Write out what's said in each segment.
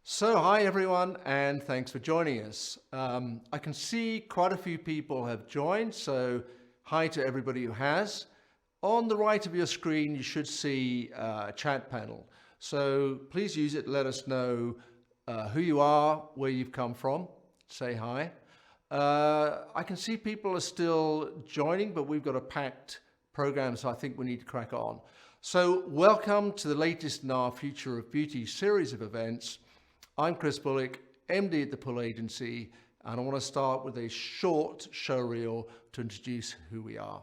Hi everyone, and thanks for joining us. I can see quite a few people have joined, so hi to everybody who has. On the right of your screen, you should see a chat panel. So please use it, let us know who you are, where you've come from, say hi. I can see people are still joining, but we've got a packed program, so I think we need to crack on. So welcome to the latest in our Future of Beauty series of events. I'm Chris Bullock, MD at the Pull Agency, and I want to start with a short show reel to introduce who we are.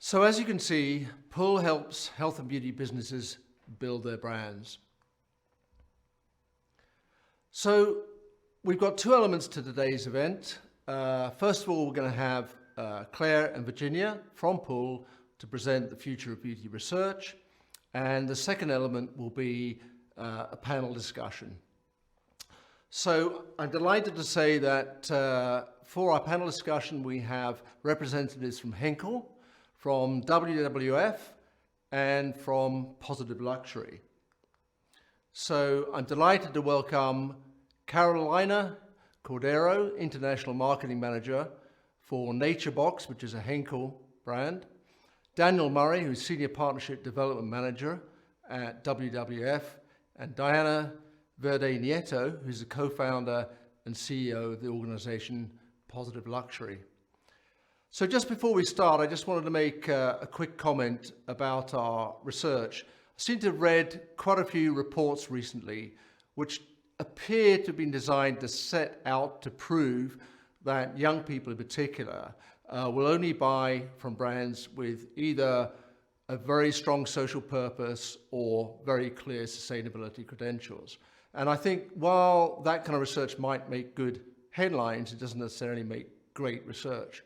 So as you can see, Pull helps health and beauty businesses build their brands. So we've got two elements to today's event. First of all, we're going to have Claire and Virginia from Pull to present the future of beauty research. And the second element will be a panel discussion. So I'm delighted to say that for our panel discussion, we have representatives from Henkel, from WWF, and from Positive Luxury. So I'm delighted to welcome Carolina Cordero, International Marketing Manager for Nature Box, which is a Henkel brand, Daniel Murray, who's Senior Partnership Development Manager at WWF, and Diana Verde Nieto, who's the co-founder and CEO of the organization Positive Luxury. So just before we start, I just wanted to make a quick comment about our research. I seem to have read quite a few reports recently which appear to have been designed to set out to prove that young people in particular will only buy from brands with either a very strong social purpose or very clear sustainability credentials. And I think while that kind of research might make good headlines, it doesn't necessarily make great research.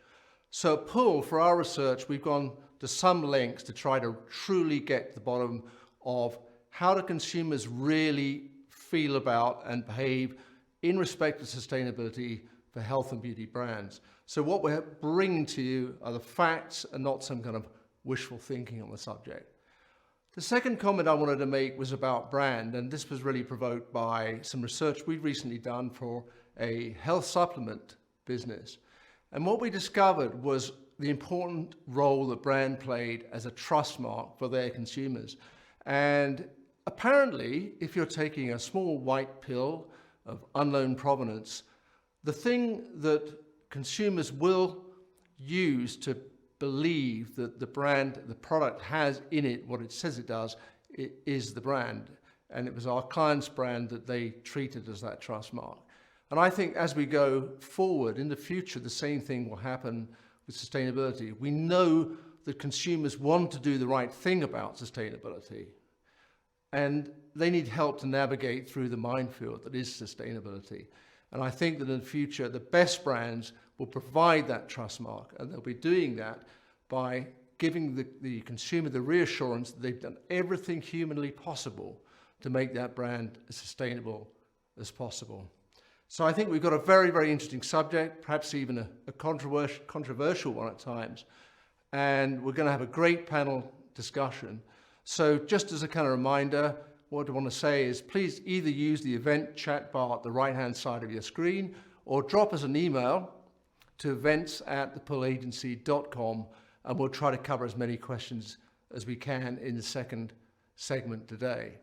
So at Pull, for our research, we've gone to some lengths to try to truly get to the bottom of how do consumers really feel about and behave in respect to sustainability for health and beauty brands. So what we're bringing to you are the facts and not some kind of wishful thinking on the subject. The second comment I wanted to make was about brand, and this was really provoked by some research we've recently done for a health supplement business. And what we discovered was the important role that brand played as a trust mark for their consumers. And apparently, if you're taking a small white pill of unknown provenance, the thing that consumers will use to believe that the brand, the product has in it what it says it does, it is the brand. And it was our client's brand that they treated as that trust mark. And I think as we go forward in the future, the same thing will happen with sustainability. We know that consumers want to do the right thing about sustainability, and they need help to navigate through the minefield that is sustainability. And I think that in the future, the best brands will provide that trust mark, and they'll be doing that by giving the consumer the reassurance that they've done everything humanly possible to make that brand as sustainable as possible. So I think we've got a very, very interesting subject, perhaps even a controversial one at times. And we're going to have a great panel discussion. So just as a kind of reminder, what I want to say is please either use the event chat bar at the right-hand side of your screen or drop us an email to events@thepullagency.com, and we'll try to cover as many questions as we can in the second segment today.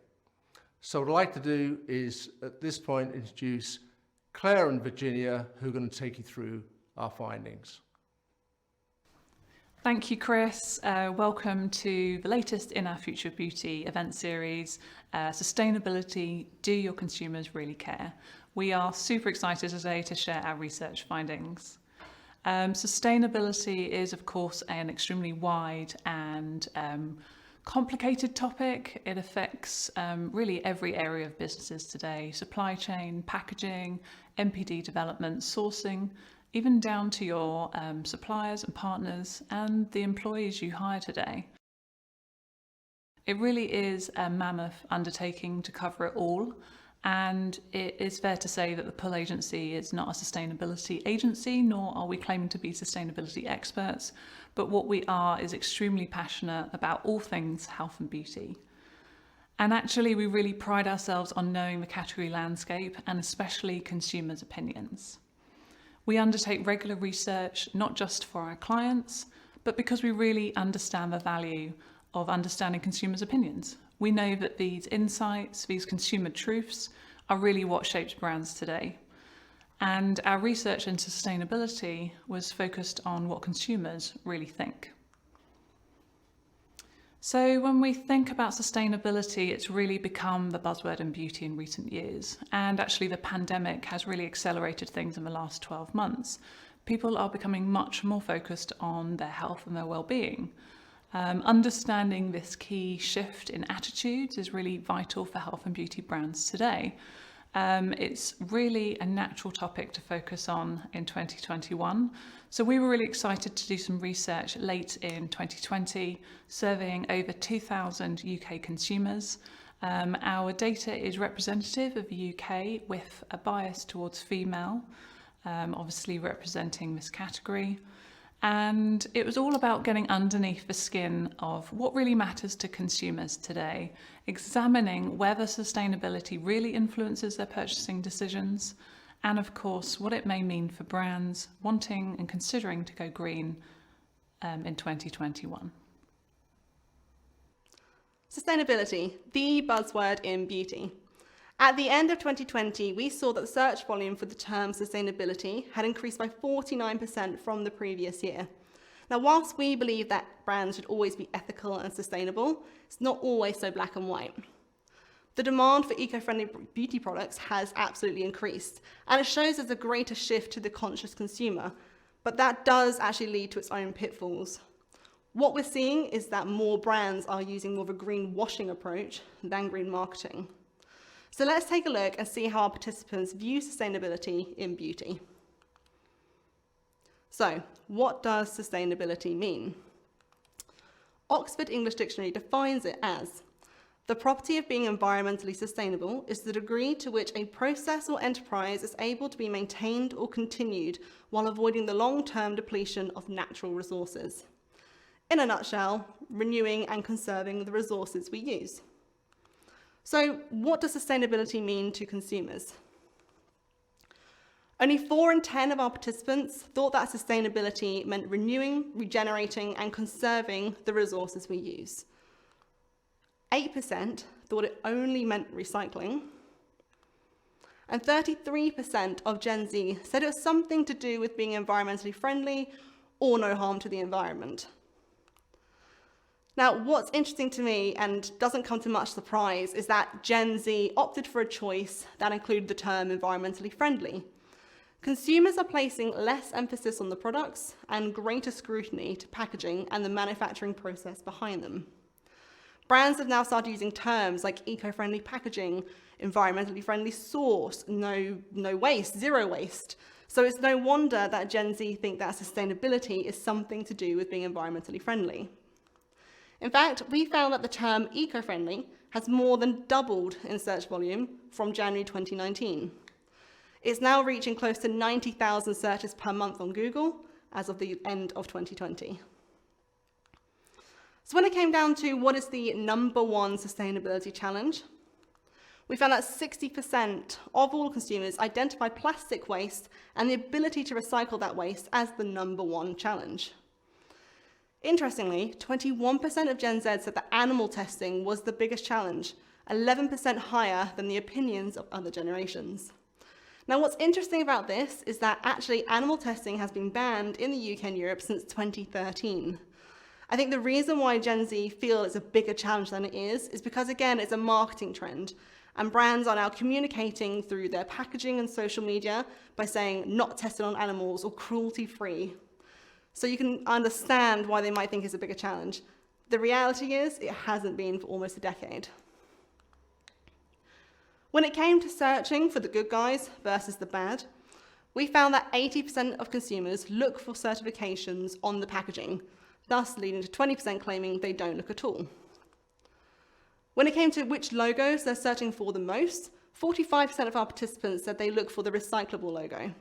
So what I'd like to do is at this point introduce Claire and Virginia, who are going to take you through our findings. Thank you, Chris. Welcome to the latest in our Future of Beauty event series, Sustainability, Do Your Consumers Really Care? We are super excited today to share our research findings. Sustainability is, of course, an extremely wide and complicated topic. It affects really every area of businesses today: supply chain, packaging, NPD development, sourcing, even down to your suppliers and partners and the employees you hire today. It really is a mammoth undertaking to cover it all, and it is fair to say that the Pull Agency is not a sustainability agency, nor are we claiming to be sustainability experts, but what we are is extremely passionate about all things health and beauty. And actually, we really pride ourselves on knowing the category landscape and especially consumers' opinions. We undertake regular research, not just for our clients, but because we really understand the value of understanding consumers' opinions. We know that these insights, these consumer truths, are really what shapes brands today. And our research into sustainability was focused on what consumers really think. So when we think about sustainability, it's really become the buzzword in beauty in recent years. And actually the pandemic has really accelerated things in the last 12 months. People are becoming much more focused on their health and their well-being. Understanding this key shift in attitudes is really vital for health and beauty brands today. It's really a natural topic to focus on in 2021. So we were really excited to do some research late in 2020, surveying over 2,000 UK consumers. Our data is representative of the UK with a bias towards female, obviously representing this category. And it was all about getting underneath the skin of what really matters to consumers today, examining whether sustainability really influences their purchasing decisions, and of course, what it may mean for brands wanting and considering to go green in 2021. Sustainability, the buzzword in beauty. At the end of 2020, we saw that the search volume for the term sustainability had increased by 49% from the previous year. Now, whilst we believe that brands should always be ethical and sustainable, it's not always so black and white. The demand for eco-friendly beauty products has absolutely increased, and it shows there's a greater shift to the conscious consumer, but that does actually lead to its own pitfalls. What we're seeing is that more brands are using more of a greenwashing approach than green marketing. So let's take a look and see how our participants view sustainability in beauty. So, what does sustainability mean? Oxford English Dictionary defines it as: the property of being environmentally sustainable is the degree to which a process or enterprise is able to be maintained or continued while avoiding the long-term depletion of natural resources. In a nutshell, renewing and conserving the resources we use. So what does sustainability mean to consumers? Only 4 in 10 of our participants thought that sustainability meant renewing, regenerating, and conserving the resources we use. 8% thought it only meant recycling. And 33% of Gen Z said it was something to do with being environmentally friendly or no harm to the environment. Now, what's interesting to me, and doesn't come to much surprise, is that Gen Z opted for a choice that included the term environmentally friendly. Consumers are placing less emphasis on the products and greater scrutiny to packaging and the manufacturing process behind them. Brands have now started using terms like eco-friendly packaging, environmentally friendly source, no waste, zero waste. So it's no wonder that Gen Z think that sustainability is something to do with being environmentally friendly. In fact, we found that the term eco-friendly has more than doubled in search volume from January 2019. It's now reaching close to 90,000 searches per month on Google as of the end of 2020. So when it came down to what is the number one sustainability challenge, we found that 60% of all consumers identified plastic waste and the ability to recycle that waste as the number one challenge. Interestingly, 21% of Gen Z said that animal testing was the biggest challenge, 11% higher than the opinions of other generations. Now, what's interesting about this is that actually animal testing has been banned in the UK and Europe since 2013. I think the reason why Gen Z feel it's a bigger challenge than it is because, again, it's a marketing trend. And brands are now communicating through their packaging and social media by saying not tested on animals or cruelty-free. So you can understand why they might think it's a bigger challenge. The reality is it hasn't been for almost a decade. When it came to searching for the good guys versus the bad, we found that 80% of consumers look for certifications on the packaging, thus leading to 20% claiming they don't look at all. When it came to which logos they're searching for the most, 45% of our participants said they look for the recyclable logo.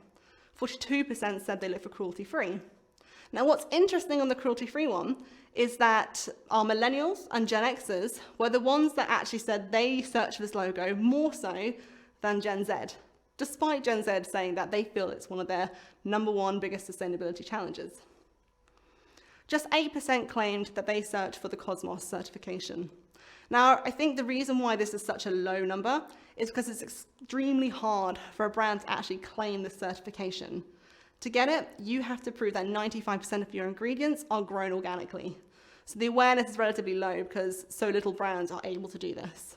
42% said they look for cruelty-free. Now, what's interesting on the cruelty-free one is that our millennials and Gen Xers were the ones that actually said they searched for this logo more so than Gen Z, despite Gen Z saying that they feel it's one of their number one biggest sustainability challenges. Just 8% claimed that they searched for the Cosmos certification. Now, I think the reason why this is such a low number is because it's extremely hard for a brand to actually claim the certification. To get it, you have to prove that 95% of your ingredients are grown organically. So the awareness is relatively low because so little brands are able to do this.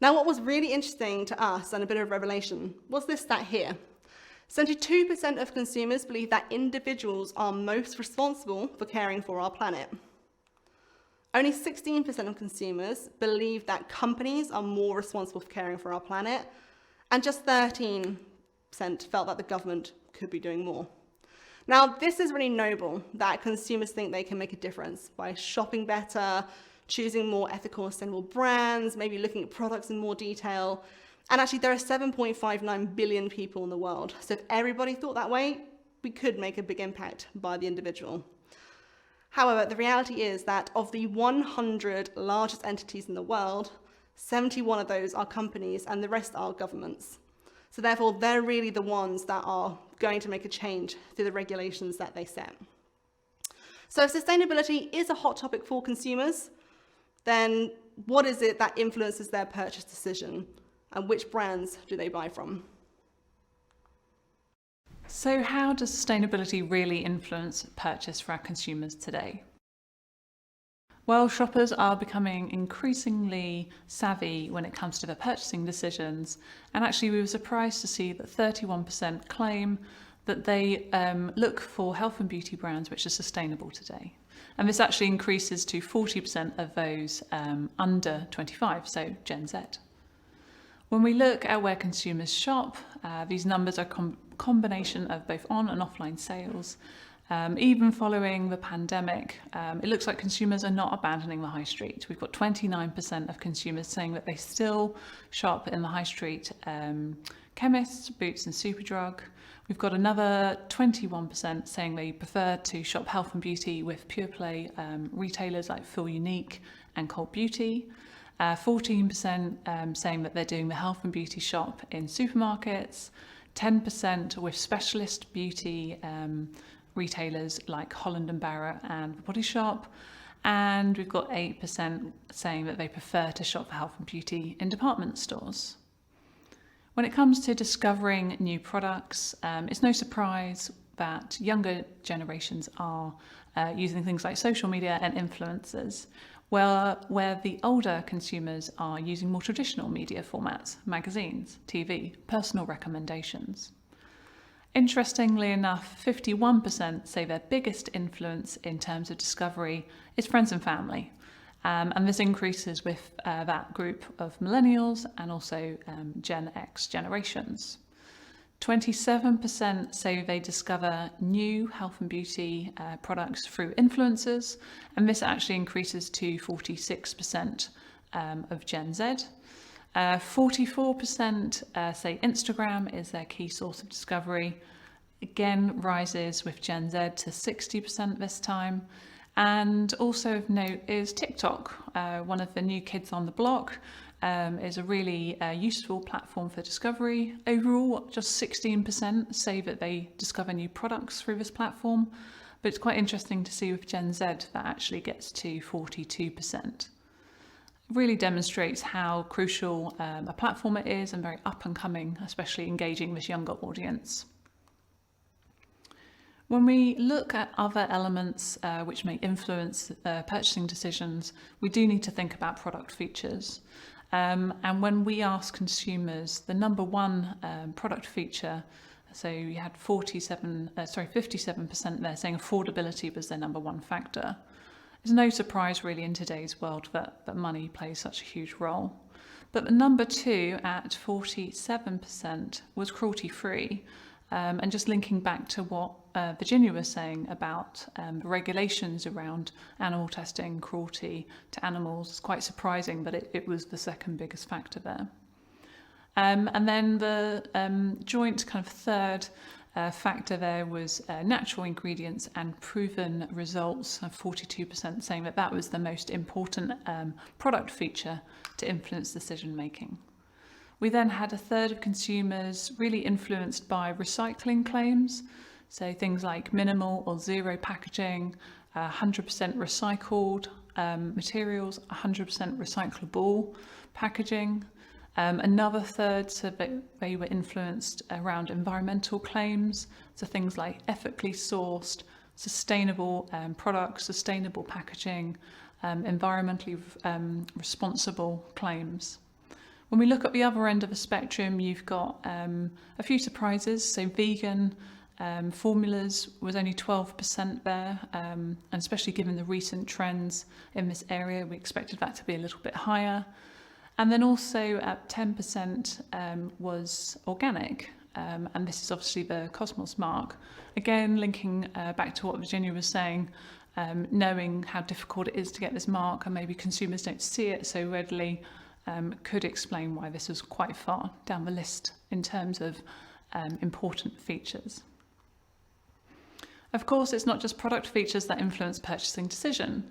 Now, what was really interesting to us and a bit of revelation was this stat here. 72% of consumers believe that individuals are most responsible for caring for our planet. Only 16% of consumers believe that companies are more responsible for caring for our planet, and just 13% felt that the government could be doing more. Now, this is really noble that consumers think they can make a difference by shopping better, choosing more ethical and sustainable brands, maybe looking at products in more detail. And actually, there are 7.59 billion people in the world. So if everybody thought that way, we could make a big impact by the individual. However, the reality is that of the 100 largest entities in the world, 71 of those are companies and the rest are governments. So therefore, they're really the ones that are going to make a change through the regulations that they set. So if sustainability is a hot topic for consumers, then what is it that influences their purchase decision? And which brands do they buy from? So how does sustainability really influence purchase for our consumers today? Well, shoppers are becoming increasingly savvy when it comes to their purchasing decisions, and actually we were surprised to see that 31% claim that they look for health and beauty brands which are sustainable today. And this actually increases to 40% of those under 25, so Gen Z. When we look at where consumers shop, these numbers are a combination of both on and offline sales. Even following the pandemic, it looks like consumers are not abandoning the high street. We've got 29% of consumers saying that they still shop in the high street chemists, Boots and Superdrug. We've got another 21% saying they prefer to shop health and beauty with pure play retailers like Feel Unique and Cult Beauty. 14% saying that they're doing the health and beauty shop in supermarkets, 10% with specialist beauty retailers like Holland & Barrett and The Body Shop, and we've got 8% saying that they prefer to shop for health and beauty in department stores. When it comes to discovering new products, it's no surprise that younger generations are using things like social media and influencers, where the older consumers are using more traditional media formats, magazines, TV, personal recommendations. Interestingly enough, 51% say their biggest influence in terms of discovery is friends and family. And this increases with that group of millennials and also Gen X generations. 27% say they discover new health and beauty products through influencers, and this actually increases to 46% of Gen Z. 44% say Instagram is their key source of discovery. Again, rises with Gen Z to 60% this time. And also of note is TikTok, one of the new kids on the block. Is a really useful platform for discovery. Overall, just 16% say that they discover new products through this platform, but it's quite interesting to see with Gen Z that actually gets to 42%. It really demonstrates how crucial a platform it is and very up and coming, especially engaging this younger audience. When we look at other elements which may influence purchasing decisions, we do need to think about product features. And when we ask consumers, the number one product feature, so you had 57% there saying affordability was their number one factor. It's no surprise really in today's world that money plays such a huge role. But the number two at 47% was cruelty-free. And just linking back to what Virginia was saying about the regulations around animal testing, cruelty to animals, it's quite surprising that it was the second biggest factor there. And then the joint kind of third factor there was natural ingredients and proven results, 42% saying that was the most important product feature to influence decision making. We then had a third of consumers really influenced by recycling claims, so things like minimal or zero packaging, 100% recycled materials, 100% recyclable packaging. Another third said that they were influenced around environmental claims, so things like ethically sourced, sustainable products, sustainable packaging, environmentally responsible claims. When we look at the other end of the spectrum, you've got a few surprises. So vegan formulas was only 12% there, and especially given the recent trends in this area, we expected that to be a little bit higher. And then also at 10% was organic, and this is obviously the Cosmos mark. Again, linking back to what Virginia was saying, knowing how difficult it is to get this mark and maybe consumers don't see it so readily, could explain why this was quite far down the list in terms of important features. Of course, it's not just product features that influence purchasing decision.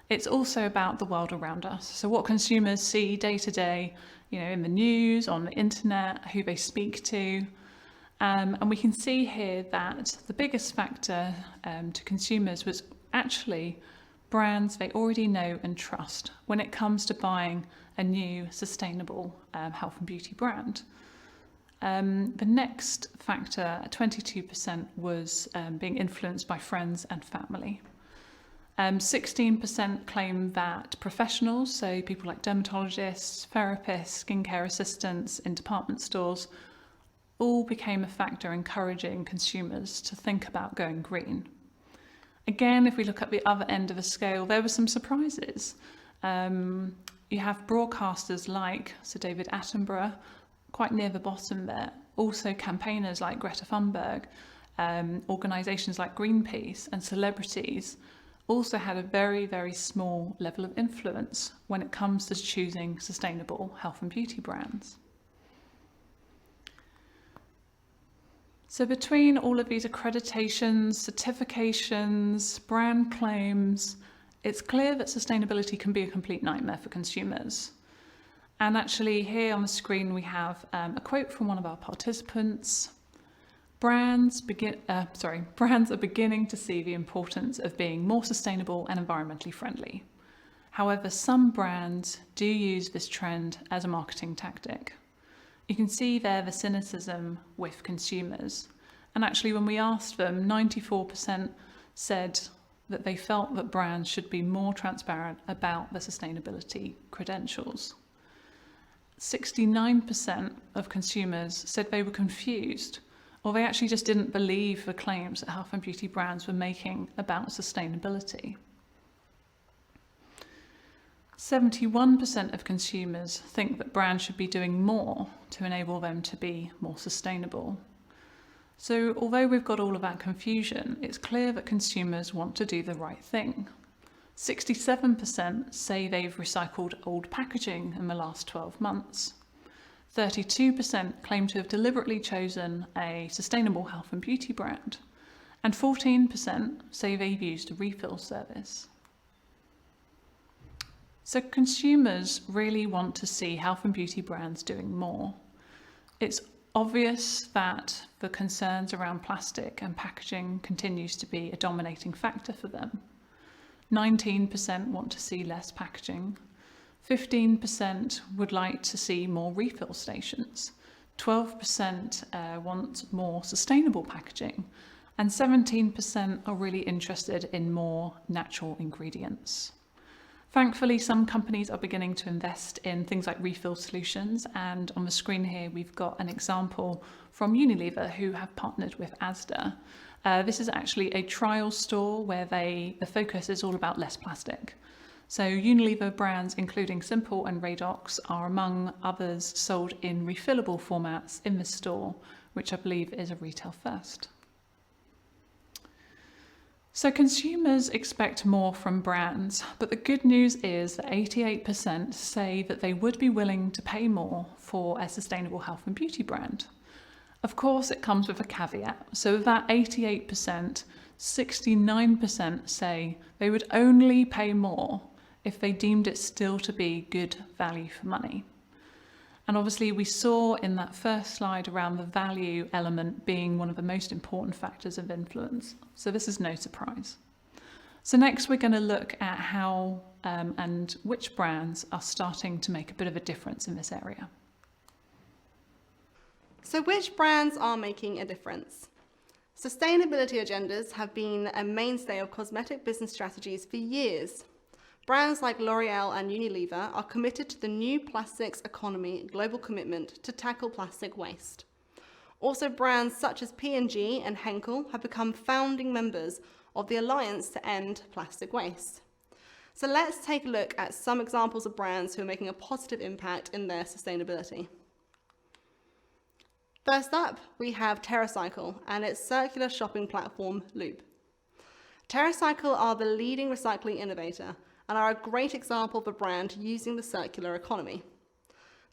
It's also about the world around us. So what consumers see day to day, in the news, on the internet, who they speak to. And we can see here that the biggest factor to consumers was actually brands they already know and trust when it comes to buying a new sustainable health and beauty brand. The next factor, 22%, was being influenced by friends and family. 16% claim that professionals, so people like dermatologists, therapists, skincare assistants in department stores, all became a factor encouraging consumers to think about going green. Again, if we look at the other end of the scale, there were some surprises. You have broadcasters like Sir David Attenborough, quite near the bottom there. Also campaigners like Greta Thunberg, organisations like Greenpeace and celebrities also had a very, very small level of influence when it comes to choosing sustainable health and beauty brands. So between all of these accreditations, certifications, brand claims, it's clear that sustainability can be a complete nightmare for consumers. And actually here on the screen we have a quote from one of our participants. Brands are beginning to see the importance of being more sustainable and environmentally friendly. However, some brands do use this trend as a marketing tactic. You can see there the cynicism with consumers. And actually when we asked them, 94% said that they felt that brands should be more transparent about their sustainability credentials. 69% of consumers said they were confused, or they actually just didn't believe the claims that health and beauty brands were making about sustainability. 71% of consumers think that brands should be doing more to enable them to be more sustainable. So although we've got all of that confusion, it's clear that consumers want to do the right thing. 67% say they've recycled old packaging in the last 12 months. 32% claim to have deliberately chosen a sustainable health and beauty brand. And 14% say they've used a refill service. So consumers really want to see health and beauty brands doing more. It's obvious that the concerns around plastic and packaging continues to be a dominating factor for them. 19% want to see less packaging. 15% would like to see more refill stations. 12% want more sustainable packaging. And 17% are really interested in more natural ingredients. Thankfully, some companies are beginning to invest in things like refill solutions, and on the screen here we've got an example from Unilever, who have partnered with Asda. This is actually a trial store where the focus is all about less plastic. So Unilever brands including Simple and Radox are among others sold in refillable formats in the store, which I believe is a retail first. So consumers expect more from brands, but the good news is that 88% say that they would be willing to pay more for a sustainable health and beauty brand. Of course, it comes with a caveat. So of that 88%, 69% say they would only pay more if they deemed it still to be good value for money. And obviously we saw in that first slide around the value element being one of the most important factors of influence. So this is no surprise. So next we're going to look at how and which brands are starting to make a bit of a difference in this area. So which brands are making a difference? Sustainability agendas have been a mainstay of cosmetic business strategies for years. Brands like L'Oreal and Unilever are committed to the New Plastics Economy global commitment to tackle plastic waste. Also, brands such as P&G and Henkel have become founding members of the Alliance to End Plastic Waste. So let's take a look at some examples of brands who are making a positive impact in their sustainability. First up, we have TerraCycle and its circular shopping platform, Loop. TerraCycle are the leading recycling innovator and are a great example of a brand using the circular economy.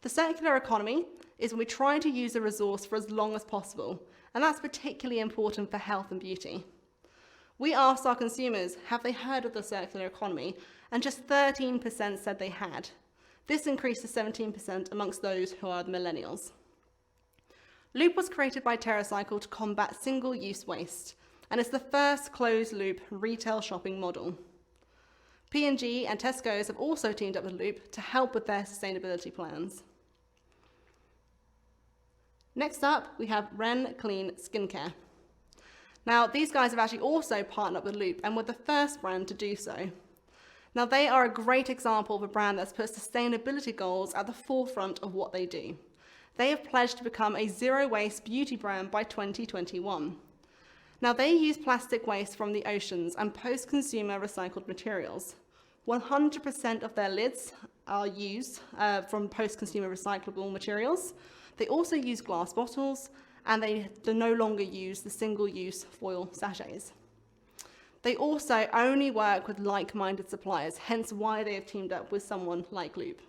The circular economy is when we try to use a resource for as long as possible, and that's particularly important for health and beauty. We asked our consumers, have they heard of the circular economy, and just 13% said they had. This increased to 17% amongst those who are the millennials. Loop was created by TerraCycle to combat single-use waste, and is the first closed-loop retail shopping model. P&G and Tesco's have also teamed up with Loop to help with their sustainability plans. Next up, we have Ren Clean Skincare. Now, these guys have actually also partnered up with Loop and were the first brand to do so. Now, they are a great example of a brand that's put sustainability goals at the forefront of what they do. They have pledged to become a zero-waste beauty brand by 2021. Now, they use plastic waste from the oceans and post-consumer recycled materials. 100% of their lids are used from post-consumer recyclable materials. They also use glass bottles, and they no longer use the single-use foil sachets. They also only work with like-minded suppliers, hence why they have teamed up with someone like Loop.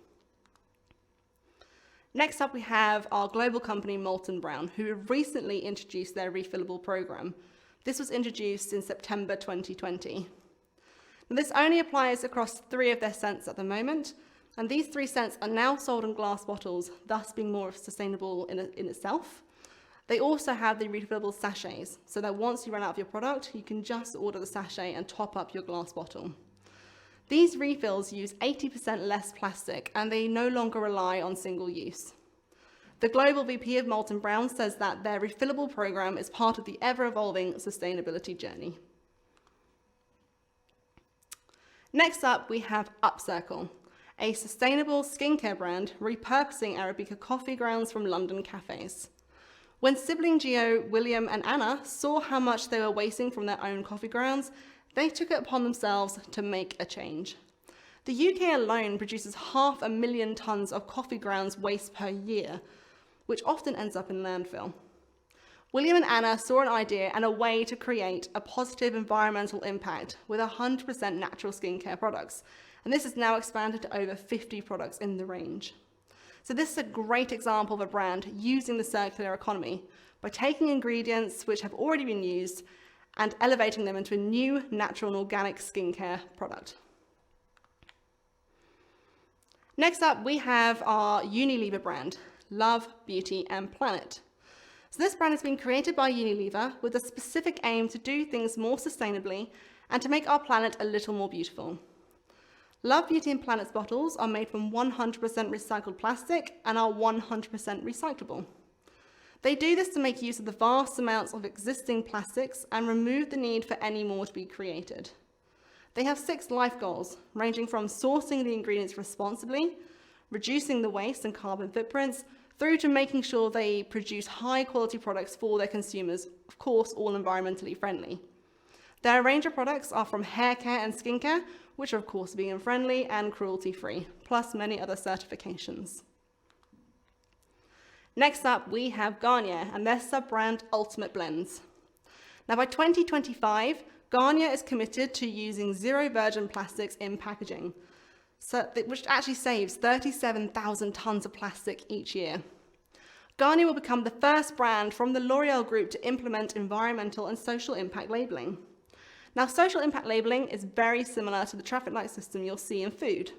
Next up, we have our global company Molton Brown, who have recently introduced their refillable program. This was introduced in September 2020. Now, this only applies across 3 of their scents at the moment, and these 3 scents are now sold in glass bottles, thus being more sustainable in itself. They also have the refillable sachets, so that once you run out of your product, you can just order the sachet and top up your glass bottle. These refills use 80% less plastic, and they no longer rely on single use. The global VP of Molton Brown says that their refillable program is part of the ever-evolving sustainability journey. Next up, we have Upcircle, a sustainable skincare brand repurposing Arabica coffee grounds from London cafes. When sibling Gio, William and Anna saw how much they were wasting from their own coffee grounds, they took it upon themselves to make a change. The UK alone produces 500,000 tonnes of coffee grounds waste per year, which often ends up in landfill. William and Anna saw an idea and a way to create a positive environmental impact with 100% natural skincare products. And this is now expanded to over 50 products in the range. So this is a great example of a brand using the circular economy by taking ingredients which have already been used and elevating them into a new natural and organic skincare product. Next up, we have our Unilever brand, Love, Beauty and Planet. So this brand has been created by Unilever with a specific aim to do things more sustainably and to make our planet a little more beautiful. Love, Beauty and Planet's bottles are made from 100% recycled plastic and are 100% recyclable. They do this to make use of the vast amounts of existing plastics and remove the need for any more to be created. They have 6 life goals, ranging from sourcing the ingredients responsibly, reducing the waste and carbon footprints, through to making sure they produce high quality products for their consumers, of course all environmentally friendly. Their range of products are from hair care and skincare, which are of course vegan friendly and cruelty free, plus many other certifications. Next up, we have Garnier and their sub-brand Ultimate Blends. Now by 2025, Garnier is committed to using zero virgin plastics in packaging, which actually saves 37,000 tonnes of plastic each year. Garnier will become the first brand from the L'Oreal Group to implement environmental and social impact labelling. Now, social impact labelling is very similar to the traffic light system you'll see in food.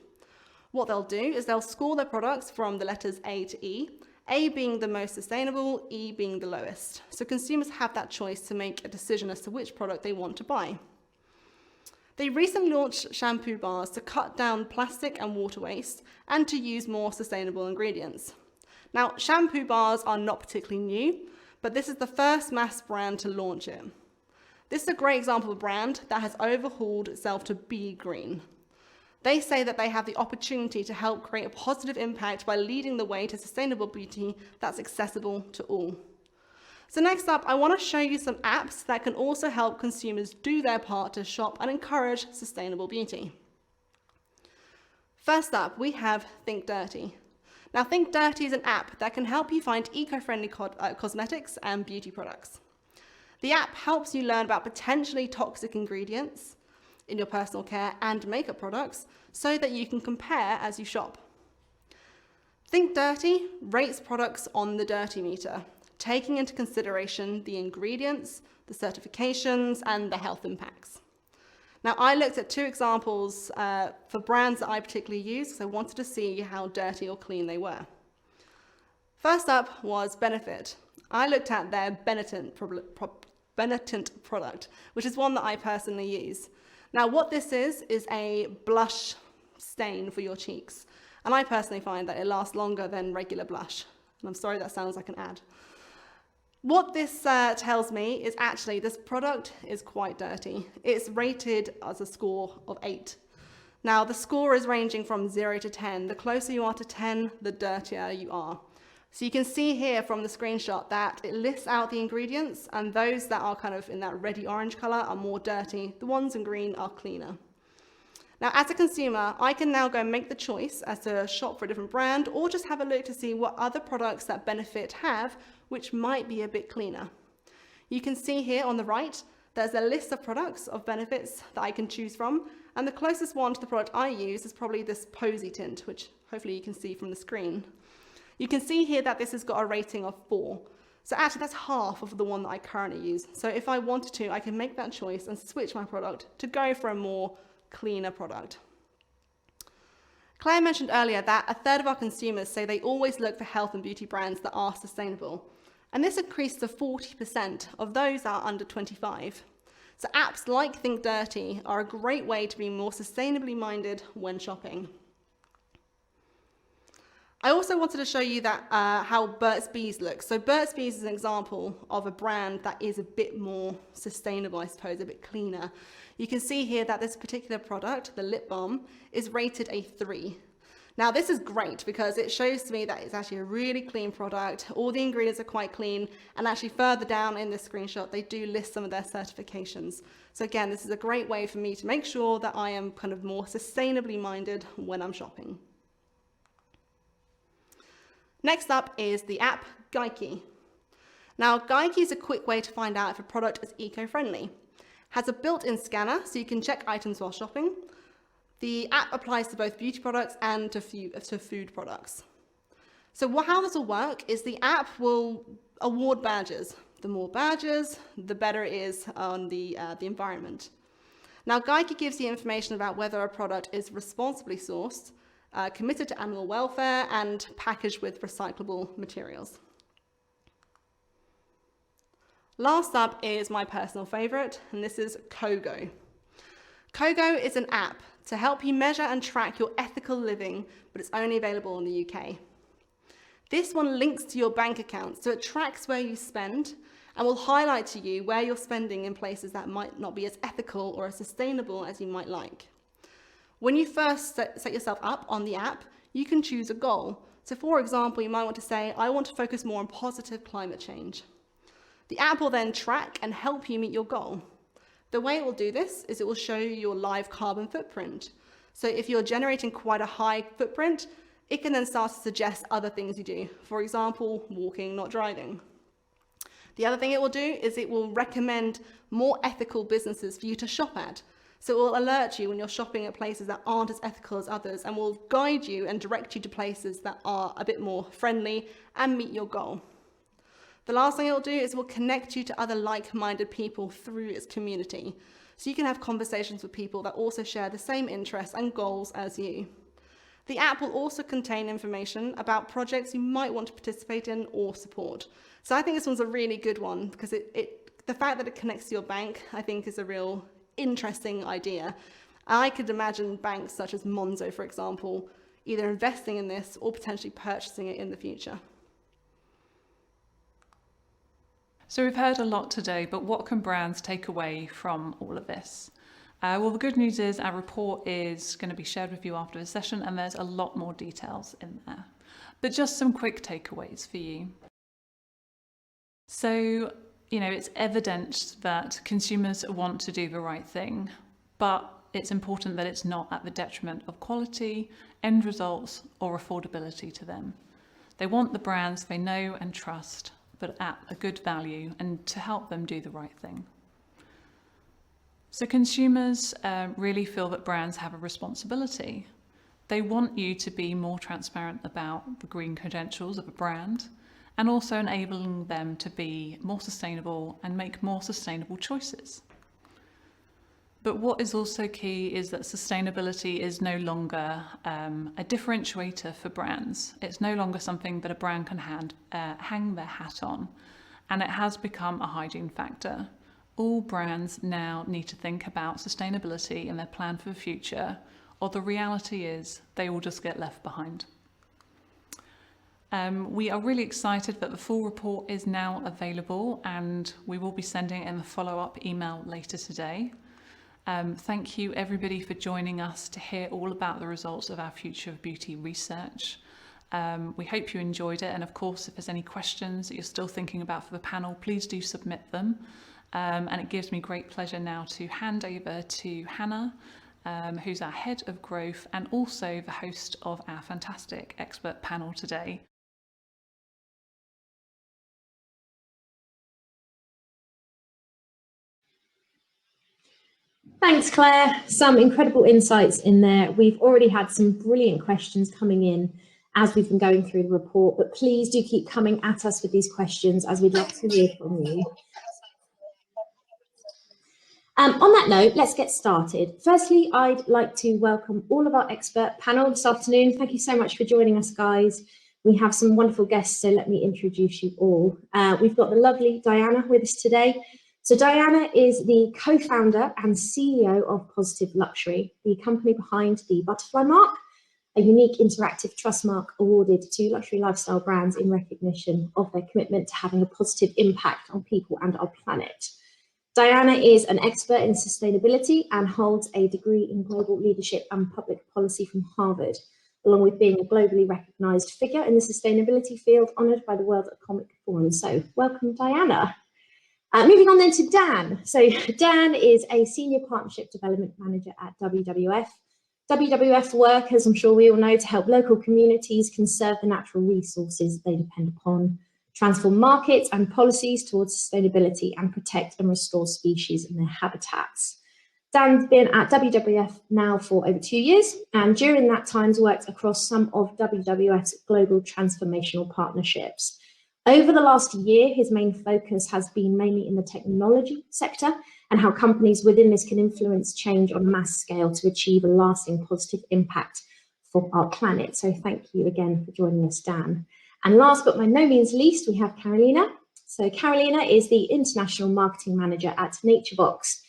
What they'll do is they'll score their products from the letters A to E, A being the most sustainable, E being the lowest. So consumers have that choice to make a decision as to which product they want to buy. They recently launched shampoo bars to cut down plastic and water waste and to use more sustainable ingredients. Now, shampoo bars are not particularly new, but this is the first mass brand to launch it. This is a great example of a brand that has overhauled itself to be green. They say that they have the opportunity to help create a positive impact by leading the way to sustainable beauty that's accessible to all. So next up, I want to show you some apps that can also help consumers do their part to shop and encourage sustainable beauty. First up, we have Think Dirty. Now, Think Dirty is an app that can help you find eco-friendly cosmetics and beauty products. The app helps you learn about potentially toxic ingredients in your personal care and makeup products so that you can compare as you shop. Think Dirty rates products on the dirty meter, taking into consideration the ingredients, the certifications, and the health impacts. Now, I looked at 2 examples for brands that I particularly use because I wanted to see how dirty or clean they were. First up was Benefit. I looked at their Benetint product, which is one that I personally use. Now, what this is a blush stain for your cheeks. And I personally find that it lasts longer than regular blush. And I'm sorry that sounds like an ad. What this tells me is actually this product is quite dirty. It's rated as a score of 8. Now, the score is ranging from 0 to 10. The closer you are to 10, the dirtier you are. So you can see here from the screenshot that it lists out the ingredients, and those that are kind of in that reddy orange color are more dirty. The ones in green are cleaner. Now, as a consumer, I can now go and make the choice as to shop for a different brand or just have a look to see what other products that Benefit have, which might be a bit cleaner. You can see here on the right, there's a list of products of Benefits that I can choose from, and the closest one to the product I use is probably this Posy tint, which hopefully you can see from the screen. You can see here that this has got a rating of 4. So actually that's half of the one that I currently use. So if I wanted to, I can make that choice and switch my product to go for a more cleaner product. Claire mentioned earlier that 1/3 of our consumers say they always look for health and beauty brands that are sustainable. And this increased to 40% of those that are under 25. So apps like Think Dirty are a great way to be more sustainably minded when shopping. I also wanted to show you that how Burt's Bees looks. So Burt's Bees is an example of a brand that is a bit more sustainable, I suppose, a bit cleaner. You can see here that this particular product, the lip balm, is rated a 3. Now this is great because it shows to me that it's actually a really clean product. All the ingredients are quite clean, and actually further down in this screenshot, they do list some of their certifications. So again, this is a great way for me to make sure that I am kind of more sustainably minded when I'm shopping. Next up is the app Geikie. Now, Geico is a quick way to find out if a product is eco-friendly. Has a built-in scanner so you can check items while shopping. The app applies to both beauty products and to food products. So how this will work is the app will award badges. The more badges, the better it is on the environment. Now, Geico gives you information about whether a product is responsibly sourced, committed to animal welfare, and packaged with recyclable materials. Last up is my personal favourite, and this is Kogo. Kogo is an app to help you measure and track your ethical living, but it's only available in the UK. This one links to your bank account, so it tracks where you spend and will highlight to you where you're spending in places that might not be as ethical or as sustainable as you might like. When you first set yourself up on the app, you can choose a goal. So for example, you might want to say, I want to focus more on positive climate change. The app will then track and help you meet your goal. The way it will do this is it will show you your live carbon footprint. So if you're generating quite a high footprint, it can then start to suggest other things you do. For example, walking, not driving. The other thing it will do is it will recommend more ethical businesses for you to shop at. So it will alert you when you're shopping at places that aren't as ethical as others and will guide you and direct you to places that are a bit more friendly and meet your goal. The last thing it will do is it will connect you to other like-minded people through its community. So you can have conversations with people that also share the same interests and goals as you. The app will also contain information about projects you might want to participate in or support. So I think this one's a really good one because the fact that it connects to your bank, I think, is a real interesting idea. I could imagine banks such as Monzo, for example, either investing in this or potentially purchasing it in the future. So we've heard a lot today, but what can brands take away from all of this? Well, the good news is our report is going to be shared with you after the session, and there's a lot more details in there. But just some quick takeaways for you. So, it's evident that consumers want to do the right thing, but it's important that it's not at the detriment of quality, end results, or affordability to them. They want the brands they know and trust, but at a good value and to help them do the right thing. So consumers really feel that brands have a responsibility. They want you to be more transparent about the green credentials of a brand and also enabling them to be more sustainable and make more sustainable choices. But what is also key is that sustainability is no longer a differentiator for brands. It's no longer something that a brand can hang their hat on, and it has become a hygiene factor. All brands now need to think about sustainability in their plan for the future, or the reality is they will just get left behind. We are really excited that the full report is now available, and we will be sending it in the follow-up email later today. Thank you everybody for joining us to hear all about the results of our Future of Beauty research. We hope you enjoyed it, and of course if there's any questions that you're still thinking about for the panel, please do submit them. And it gives me great pleasure now to hand over to Hannah, who's our Head of Growth and also the host of our fantastic expert panel today. Thanks, Claire. Some incredible insights in there. We've already had some brilliant questions coming in as we've been going through the report, but please do keep coming at us with these questions as we'd love to hear from you. On that note, let's get started. Firstly, I'd like to welcome all of our expert panel this afternoon. Thank you so much for joining us, guys. We have some wonderful guests, so let me introduce you all. We've got the lovely Diana with us today. So Diana is the co-founder and CEO of Positive Luxury, the company behind the Butterfly Mark, a unique interactive trust mark awarded to luxury lifestyle brands in recognition of their commitment to having a positive impact on people and our planet. Diana is an expert in sustainability and holds a degree in global leadership and public policy from Harvard, along with being a globally recognized figure in the sustainability field, honored by the World Economic Forum. So welcome, Diana. Moving on then to Dan. So Dan is a Senior Partnership Development Manager at WWF. WWF work, as I'm sure we all know, to help local communities conserve the natural resources they depend upon. transform markets and policies towards sustainability, and protect and restore species and their habitats. Dan's been at WWF now for over 2 years, and during that time has worked across some of WWF's global transformational partnerships. Over the last year, his main focus has been mainly in the technology sector and how companies within this can influence change on a mass scale to achieve a lasting positive impact for our planet. So thank you again for joining us, Dan. And last but by no means least, we have Carolina. So Carolina is the International Marketing Manager at NatureBox.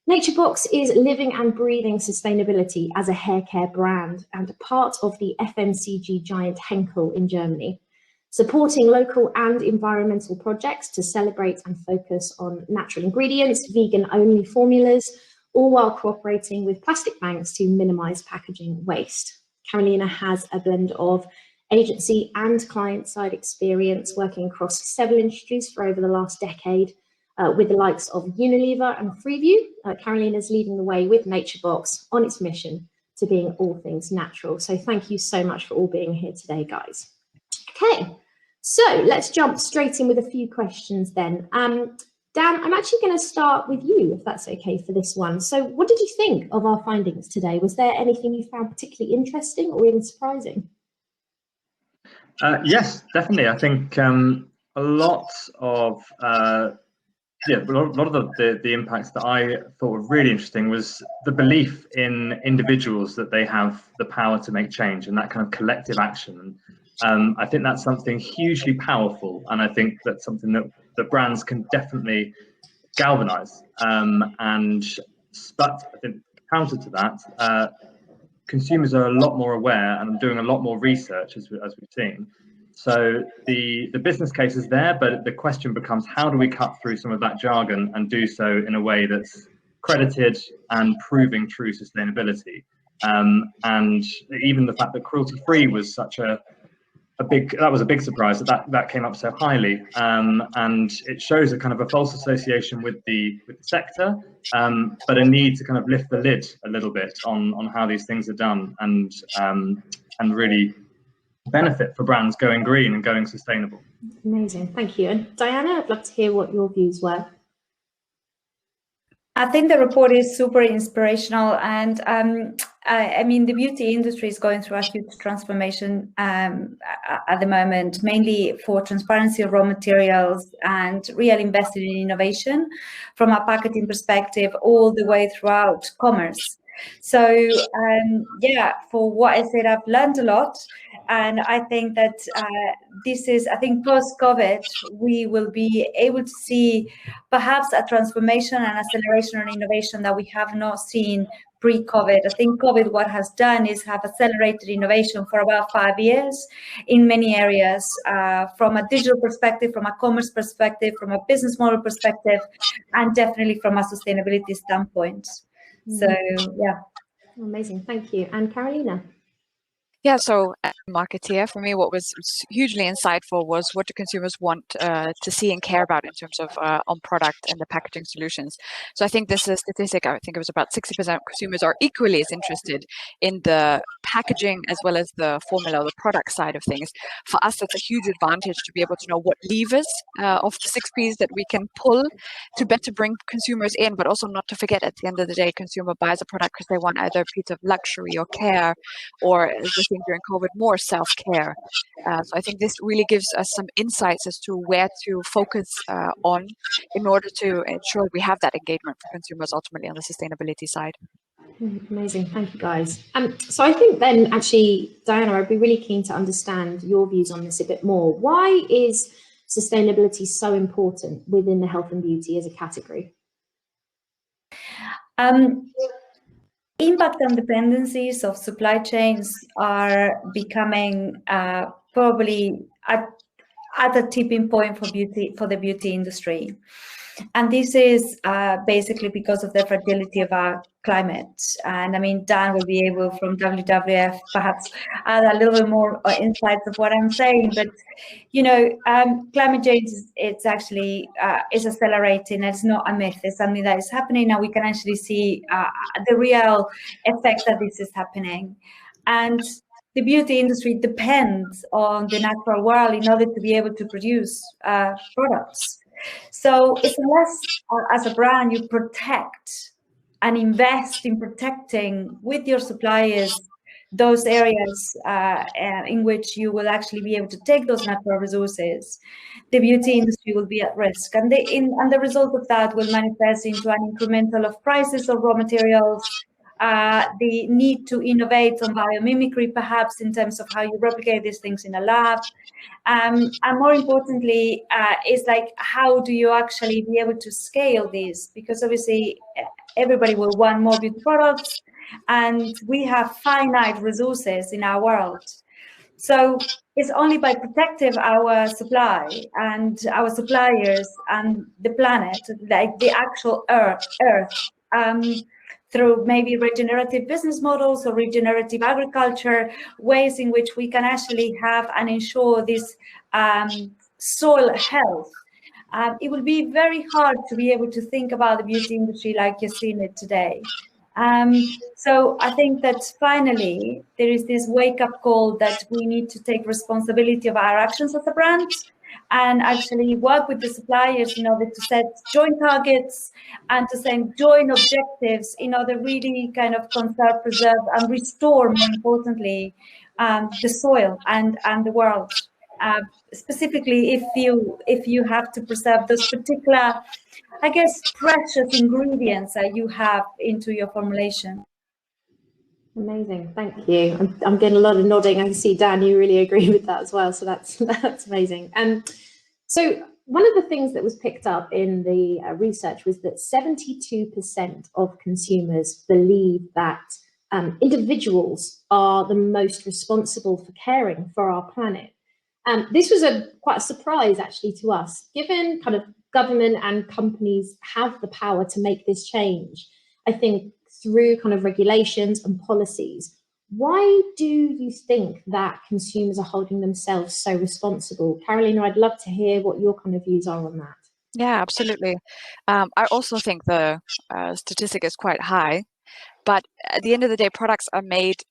NatureBox is living and breathing sustainability as a hair care brand and a part of the FMCG giant Henkel in Germany, supporting local and environmental projects to celebrate and focus on natural ingredients, vegan-only formulas, all while cooperating with plastic banks to minimise packaging waste. Carolina has a blend of agency and client-side experience working across several industries for over the last decade, with the likes of Unilever and Freeview. Carolina's leading the way with NatureBox on its mission to being all things natural. So thank you so much for all being here today, guys. Okay, so let's jump straight in with a few questions then. Dan, I'm actually going to start with you, if that's okay for this one. So what did you think of our findings today? Was there anything you found particularly interesting or even surprising? Yes, definitely. I think a lot of the impacts that I thought were really interesting was the belief in individuals that they have the power to make change and that kind of collective action. And I think that's something hugely powerful, and I think that's something that brands can definitely galvanize. But I think counter to that, consumers are a lot more aware and doing a lot more research as we've seen. So the business case is there, but the question becomes, how do we cut through some of that jargon and do so in a way that's credited and proving true sustainability? And even the fact that cruelty-free was such a big surprise that came up so highly, and it shows a kind of a false association with the sector, but a need to kind of lift the lid a little bit on how these things are done, and really benefit for brands going green and going sustainable. Amazing, thank you. And Diana, I'd love to hear what your views were. I think the report is super inspirational, and I mean, the beauty industry is going through a huge transformation at the moment, mainly for transparency of raw materials and real invested in innovation from a packaging perspective all the way throughout commerce. So yeah, for what I said, I've learned a lot, and I think that I think post-COVID, we will be able to see perhaps a transformation and acceleration on innovation that we have not seen pre-COVID. I think COVID, what has done is have accelerated innovation for about 5 years in many areas, from a digital perspective, from a commerce perspective, from a business model perspective, and definitely from a sustainability standpoint. So, yeah. Amazing, thank you. And Carolina? Yeah, so as a marketeer, for me, what was hugely insightful was what do consumers want to see and care about in terms of on product and the packaging solutions. So I think this is a statistic, I think it was about 60% of consumers are equally as interested in the packaging as well as the formula, the product side of things. For us, that's a huge advantage to be able to know what levers of the 6 Ps that we can pull to better bring consumers in, but also not to forget at the end of the day, consumer buys a product because they want either a piece of luxury or care, or during COVID, more self-care. So I think this really gives us some insights as to where to focus on in order to ensure we have that engagement for consumers ultimately on the sustainability side. Amazing, thank you guys. So I think then actually, Diana, I'd be really keen to understand your views on this a bit more. Why is sustainability so important within the health and beauty as a category? Impact and dependencies of supply chains are becoming probably at a tipping point for the beauty industry. And this is basically because of the fragility of our climate. And I mean, Dan will be able from WWF perhaps add a little bit more insights of what I'm saying. But, you know, climate change, it's actually is accelerating. It's not a myth. It's something that is happening now. We can actually see the real effect that this is happening. And the beauty industry depends on the natural world in order to be able to produce products. So it's unless, as a brand, you protect and invest in protecting with your suppliers those areas in which you will actually be able to take those natural resources, the beauty industry will be at risk. And the result of that will manifest into an incremental of prices of raw materials, the need to innovate on biomimicry, perhaps in terms of how you replicate these things in a lab. And more importantly, is like, how do you actually be able to scale this? Because obviously everybody will want more beauty products, and we have finite resources in our world. So it's only by protecting our supply and our suppliers and the planet, like the actual Earth, through maybe regenerative business models or regenerative agriculture, ways in which we can actually have and ensure this soil health. It will be very hard to be able to think about the beauty industry like you're seeing it today. So I think that finally there is this wake-up call that we need to take responsibility of our actions as a brand and actually work with the suppliers in order to set joint targets and to set joint objectives in order really kind of conserve, preserve, and restore, more importantly, the soil and the world. Specifically, if you have to preserve those particular, I guess, precious ingredients that you have into your formulation. Amazing, thank you. I'm getting a lot of nodding. I can see, Dan, you really agree with that as well. So that's amazing. So one of the things that was picked up in the research was that 72% of consumers believe that individuals are the most responsible for caring for our planet. This was quite a surprise actually to us, given kind of government and companies have the power to make this change, I think, through kind of regulations and policies. Why do you think that consumers are holding themselves so responsible? Carolina, I'd love to hear what your kind of views are on that. Yeah, absolutely. I also think the statistic is quite high, but at the end of the day, products are made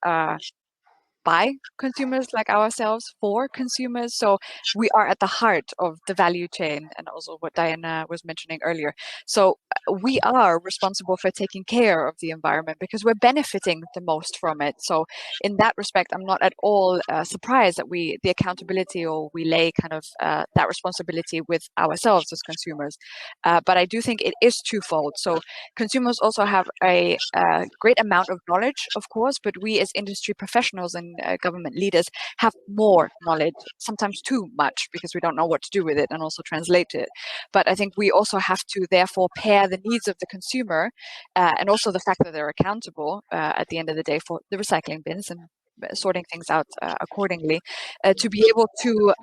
by consumers like ourselves for consumers. So we are at the heart of the value chain, and also what Diana was mentioning earlier. So we are responsible for taking care of the environment because we're benefiting the most from it. So in that respect, I'm not at all surprised that the accountability, or we lay kind of that responsibility with ourselves as consumers. But I do think it is twofold. So consumers also have a great amount of knowledge, of course, but we as industry professionals and government leaders have more knowledge, sometimes too much, because we don't know what to do with it and also translate it. But I think we also have to therefore pair the needs of the consumer and also the fact that they're accountable at the end of the day for the recycling bins and sorting things out accordingly, to be able to,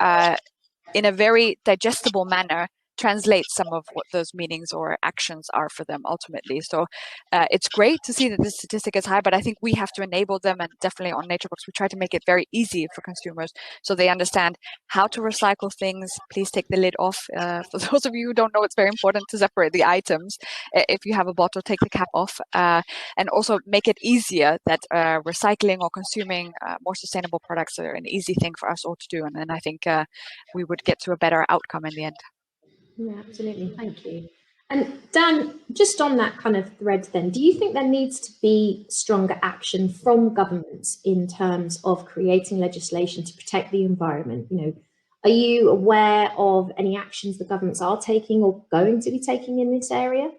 in a very digestible manner, translate some of what those meanings or actions are for them ultimately. So it's great to see that this statistic is high, but I think we have to enable them, and definitely on NatureBox we try to make it very easy for consumers so they understand how to recycle things. Please take the lid off. For those of you who don't know, it's very important to separate the items. If you have a bottle, take the cap off, and also make it easier that recycling or consuming more sustainable products are an easy thing for us all to do. And then I think we would get to a better outcome in the end. Yeah, absolutely. Thank you. And Dan, just on that kind of thread then, do you think there needs to be stronger action from governments in terms of creating legislation to protect the environment? You know, are you aware of any actions the governments are taking or going to be taking in this area?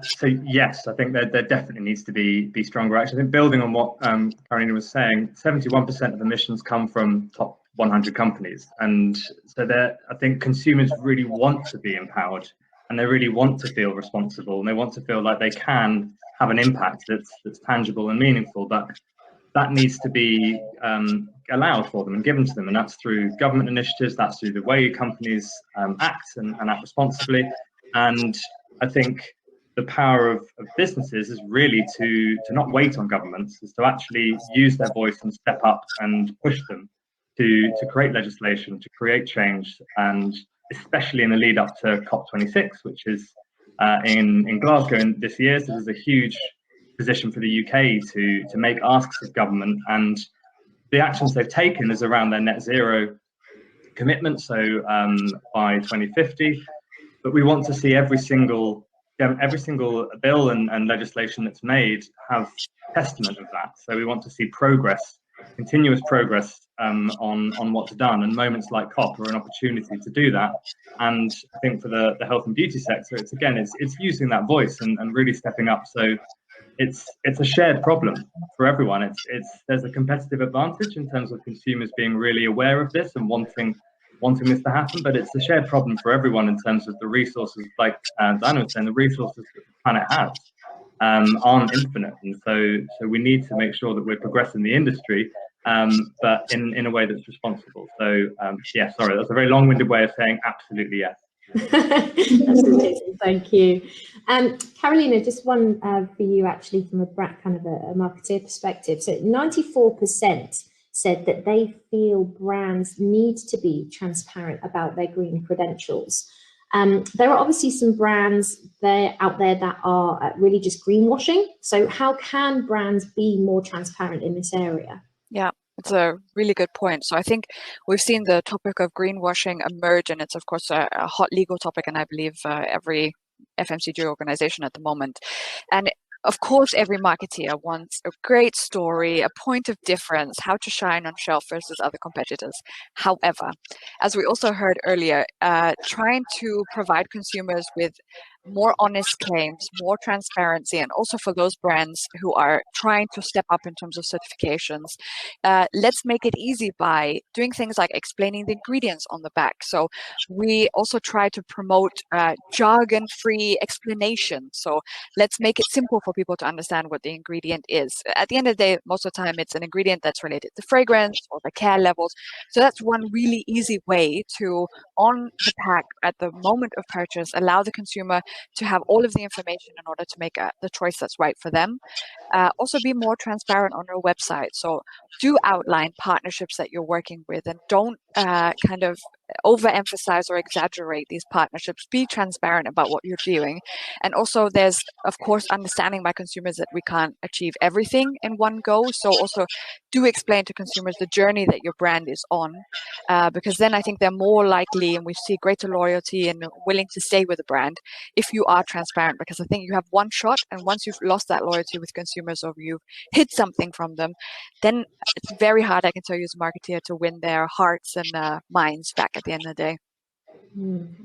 So yes, I think there definitely needs to be stronger action. I think building on what Carolina was saying, 71% of emissions come from top 100 companies, and so I think consumers really want to be empowered, and they really want to feel responsible, and they want to feel like they can have an impact that's tangible and meaningful. But that needs to be allowed for them and given to them, and that's through government initiatives, that's through the way companies act and act responsibly. And I think the power of businesses is really to not wait on governments, is to actually use their voice and step up and push them to create legislation, to create change, and especially in the lead up to COP26, which is in Glasgow this year. So there's a huge position for the UK to make asks of government, and the actions they've taken is around their net zero commitment, so by 2050. But we want to see every single bill and legislation that's made have testament of that. So we want to see progress, continuous progress on what's done, and moments like COP are an opportunity to do that. And I think for the health and beauty sector, it's using that voice and really stepping up. So it's a shared problem for everyone. There's a competitive advantage in terms of consumers being really aware of this and wanting this to happen, but it's a shared problem for everyone in terms of the resources, like Diana was saying, the resources that the planet has aren't infinite, and so we need to make sure that we're progressing the industry, but in a way that's responsible. So yeah, sorry, that's a very long-winded way of saying absolutely yes. That's amazing, thank you. Carolina, just one for you actually from a kind of a marketeer perspective. So 94% said that they feel brands need to be transparent about their green credentials. There are obviously some brands out there that are really just greenwashing. So how can brands be more transparent in this area? Yeah, it's a really good point. So I think we've seen the topic of greenwashing emerge, and it's of course a hot legal topic, and I believe every FMCG organization at the moment. And of course, every marketeer wants a great story, a point of difference, how to shine on shelf versus other competitors. However, as we also heard earlier, trying to provide consumers with more honest claims, more transparency, and also for those brands who are trying to step up in terms of certifications, let's make it easy by doing things like explaining the ingredients on the back. So we also try to promote jargon-free explanation. So let's make it simple for people to understand what the ingredient is. At the end of the day, most of the time, it's an ingredient that's related to fragrance or the care levels. So that's one really easy way to, on the pack at the moment of purchase, allow the consumer to have all of the information in order to make the choice that's right for them. Also be more transparent on your website. So do outline partnerships that you're working with, and don't kind of overemphasize or exaggerate these partnerships. Be transparent about what you're doing. And also there's, of course, understanding by consumers that we can't achieve everything in one go. So also do explain to consumers the journey that your brand is on, because then I think they're more likely, and we see greater loyalty and willing to stay with the brand if you are transparent, because I think you have one shot, and once you've lost that loyalty with consumers or you've hid something from them, then it's very hard, I can tell you as a marketeer, to win their hearts and minds back at the end of the day.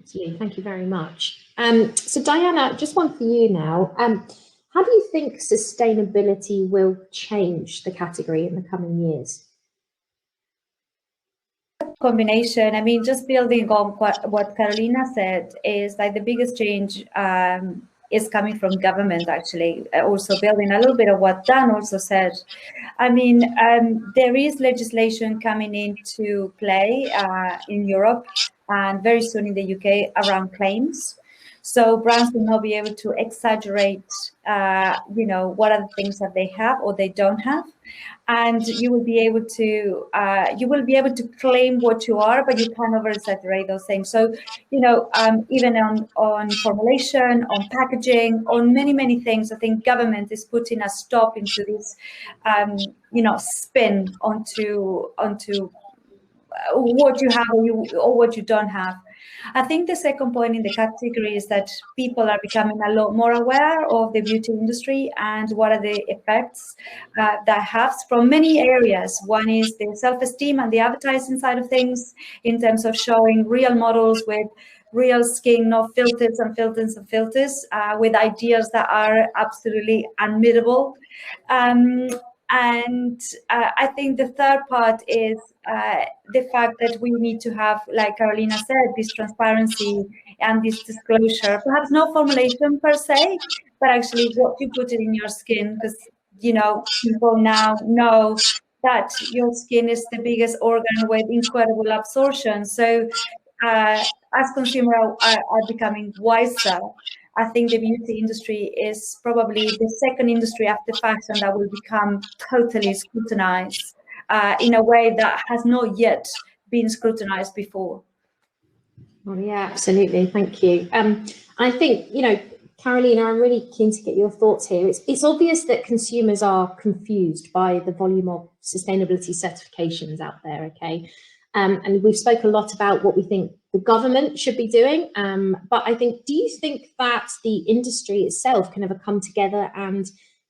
Absolutely, thank you very much. So Diana, just one for you now. How do you think sustainability will change the category in the coming years? Combination. I mean, just building on what Carolina said, is like the biggest change is coming from government, actually. Also building a little bit of what Dan also said. I mean, there is legislation coming into play in Europe and very soon in the UK around claims. So brands will not be able to exaggerate, what are the things that they have or they don't have, and you will be able to claim what you are, but you can't over exaggerate those things. So, even on formulation, on packaging, on many things, I think government is putting a stop into this, spin onto what you have or what you don't have. I think the second point in the category is that people are becoming a lot more aware of the beauty industry and what are the effects that has from many areas. One is the self-esteem and the advertising side of things, in terms of showing real models with real skin, not filters and filters and filters, with ideas that are absolutely unmeetable. And I think the third part is the fact that we need to have, like Carolina said, this transparency and this disclosure. Perhaps no formulation per se, but actually what you put in your skin, because people now know that your skin is the biggest organ with incredible absorption. So as consumers are becoming wiser, I think the beauty industry is probably the second industry after fashion that will become totally scrutinized in a way that has not yet been scrutinized before. Well, yeah, absolutely. Thank you. I think, Carolina, I'm really keen to get your thoughts here. It's obvious that consumers are confused by the volume of sustainability certifications out there, okay? And we've spoke a lot about what we think the government should be doing, but I think, do you think that the industry itself can ever come together and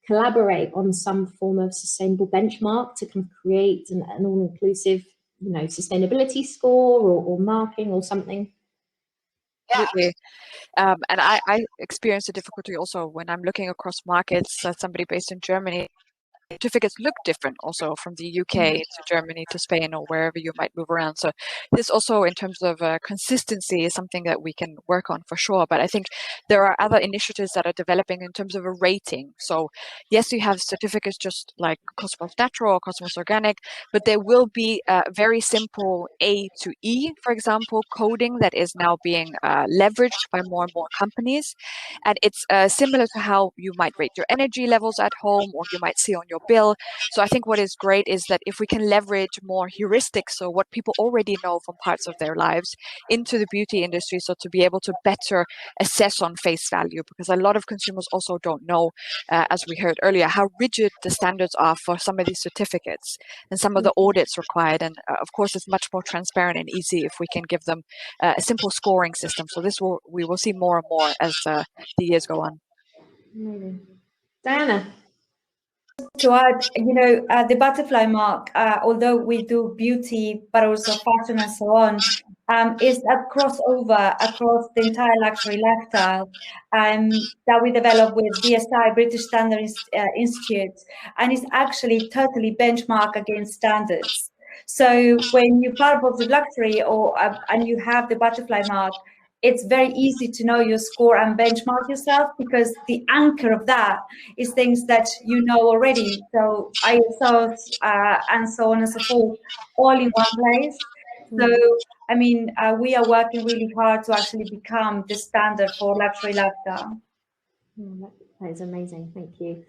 collaborate on some form of sustainable benchmark to kind of create an all-inclusive, you know, sustainability score or marking or something? Absolutely. And I experience a difficulty also when I'm looking across markets. Somebody based in Germany, certificates look different also from the UK to Germany to Spain or wherever you might move around. So this also, in terms of consistency, is something that we can work on for sure. But I think there are other initiatives that are developing in terms of a rating. So yes, you have certificates just like Cosmos Natural or Cosmos Organic, but there will be a very simple A to E, for example, coding that is now being leveraged by more and more companies. And it's similar to how you might rate your energy levels at home or you might see on your bill. So I think what is great is that if we can leverage more heuristics, so what people already know from parts of their lives, into the beauty industry, so to be able to better assess on face value, because a lot of consumers also don't know, as we heard earlier, how rigid the standards are for some of these certificates and some of the audits required. And of course, it's much more transparent and easy if we can give them a simple scoring system. So we will see more and more as the years go on. Amazing. Diana? To add, the butterfly mark, although we do beauty, but also fashion and so on, is a crossover across the entire luxury lifestyle that we developed with BSI, British Standards Institute, and it's actually totally benchmark against standards. So when you're part of the luxury and you have the butterfly mark, it's very easy to know your score and benchmark yourself, because the anchor of that is things that you know already. So ISOs and so on and so forth, all in one place. So, I mean, we are working really hard to actually become the standard for luxury lifestyle. That is amazing. Thank you.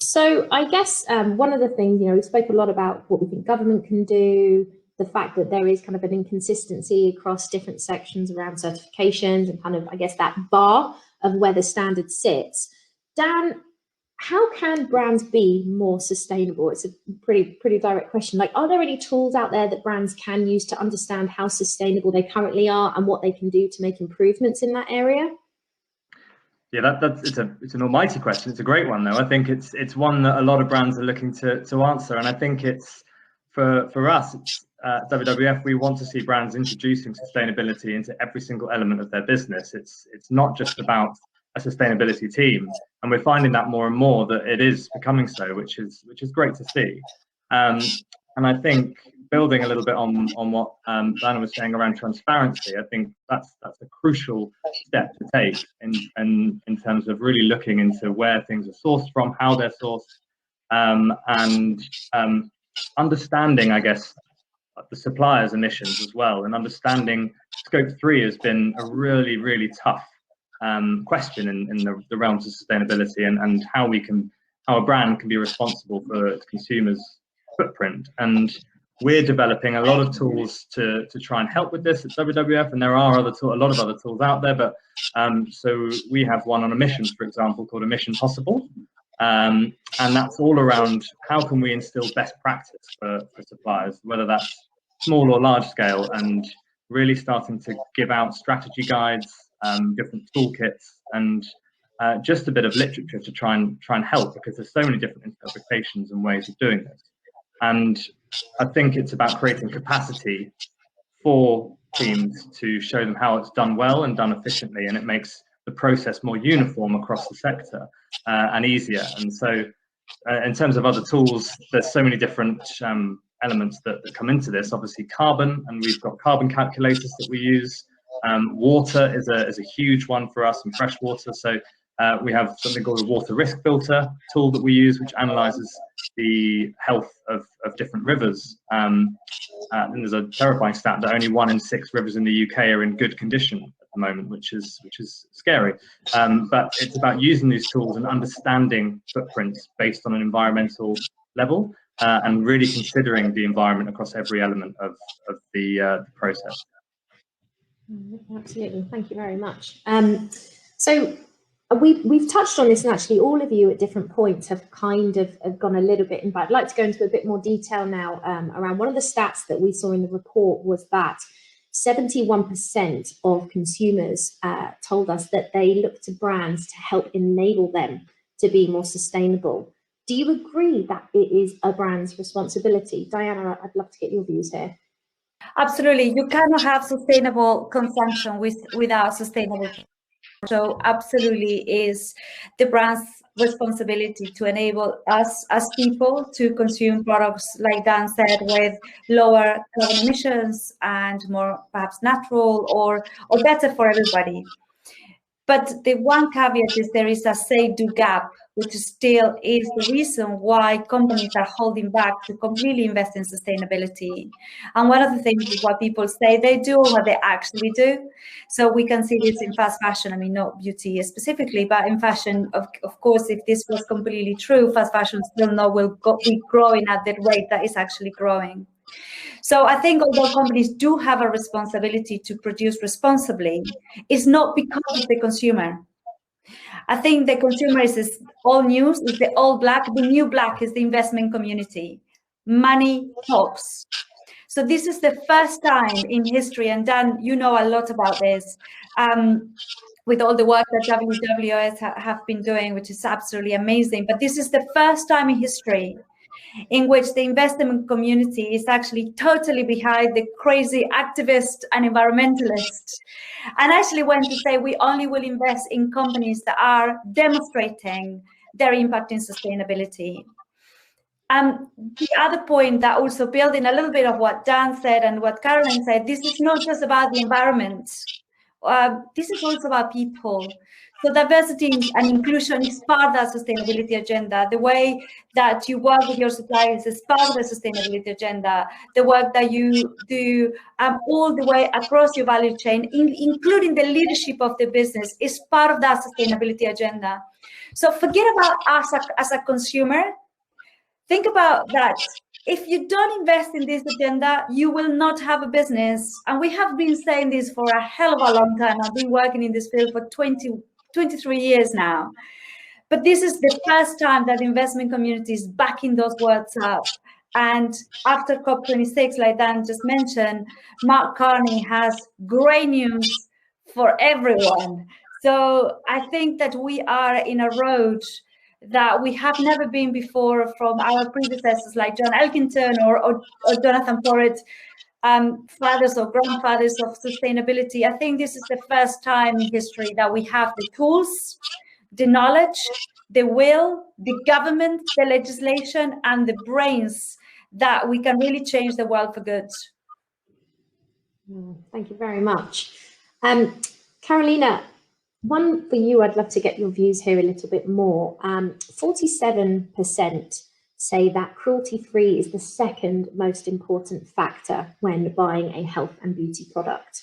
So I guess one of the things, we spoke a lot about what we think government can do, the fact that there is kind of an inconsistency across different sections around certifications and kind of, I guess, that bar of where the standard sits. Dan, how can brands be more sustainable? It's a pretty direct question. Like, are there any tools out there that brands can use to understand how sustainable they currently are and what they can do to make improvements in that area? Yeah, it's an almighty question. It's a great one, though. I think it's one that a lot of brands are looking to answer, and I think it's for us. WWF, we want to see brands introducing sustainability into every single element of their business. It's not just about a sustainability team, and we're finding that more and more that it is becoming so, which is great to see. And I think building a little bit on what Diana was saying around transparency, I think that's a crucial step to take in terms of really looking into where things are sourced from, how they're sourced, and understanding, I guess, the suppliers' emissions as well. And understanding Scope 3 has been a really, really tough question in the realms of sustainability and how a brand can be responsible for its consumers' footprint. And we're developing a lot of tools to try and help with this at WWF, and there are a lot of other tools out there. But so we have one on emissions, for example, called Emission Possible. And that's all around how can we instill best practice for suppliers, whether that's small or large scale, and really starting to give out strategy guides, different toolkits, and just a bit of literature to try and help, because there's so many different interpretations and ways of doing this. And I think it's about creating capacity for teams to show them how it's done well and done efficiently, and it makes the process more uniform across the sector and easier. And so in terms of other tools, there's so many different elements that come into this. Obviously carbon, and we've got carbon calculators that we use. Water is a huge one for us, and fresh water. So we have something called a water risk filter tool that we use, which analyzes the health of different rivers. And there's a terrifying stat that only 1 in 6 rivers in the UK are in good condition at the moment, which is scary. But it's about using these tools and understanding footprints based on an environmental level, and really considering the environment across every element of the process. Absolutely, thank you very much. So We've touched on this, and actually all of you at different points have kind of gone a little bit in, but I'd like to go into a bit more detail now around one of the stats that we saw in the report was that 71% of consumers told us that they look to brands to help enable them to be more sustainable. Do you agree that it is a brand's responsibility? Diana, I'd love to get your views here. Absolutely. You cannot have sustainable consumption without sustainable. So absolutely is the brand's responsibility to enable us as people to consume products, like Dan said, with lower carbon emissions and more perhaps natural or better for everybody. But the one caveat is there is a say-do gap, which still is the reason why companies are holding back to completely invest in sustainability. And one of the things is what people say they do or what they actually do. So we can see this in fast fashion. I mean, not beauty specifically, but in fashion, of course, if this was completely true, fast fashion still will be growing at the rate that is actually growing. So I think although companies do have a responsibility to produce responsibly, it's not because of the consumer. I think the consumer is all news, is the all black. The new black is the investment community. Money talks. So this is the first time in history, and Dan, you know a lot about this, with all the work that WWS have been doing, which is absolutely amazing. But this is the first time in history in which the investment community is actually totally behind the crazy activists and environmentalists, and actually went to say we only will invest in companies that are demonstrating their impact in sustainability. The other point that also building a little bit of what Dan said and what Caroline said, this is not just about the environment. This is also about people. So diversity and inclusion is part of that sustainability agenda. The way that you work with your suppliers is part of the sustainability agenda. The work that you do all the way across your value chain, including the leadership of the business, is part of that sustainability agenda. So forget about us as a consumer. Think about that. If you don't invest in this agenda, you will not have a business. And we have been saying this for a hell of a long time. I've been working in this field for 23 years now. But this is the first time that the investment community is backing those words up. And after COP26, like Dan just mentioned, Mark Carney has great news for everyone. So I think that we are in a road that we have never been before from our predecessors like John Elkington or Jonathan Porritt, fathers or grandfathers of sustainability. I think this is the first time in history that we have the tools, the knowledge, the will, the government, the legislation, and the brains that we can really change the world for good. Thank you very much. Carolina, one for you, I'd love to get your views here a little bit more. 47% say that cruelty-free is the second most important factor when buying a health and beauty product.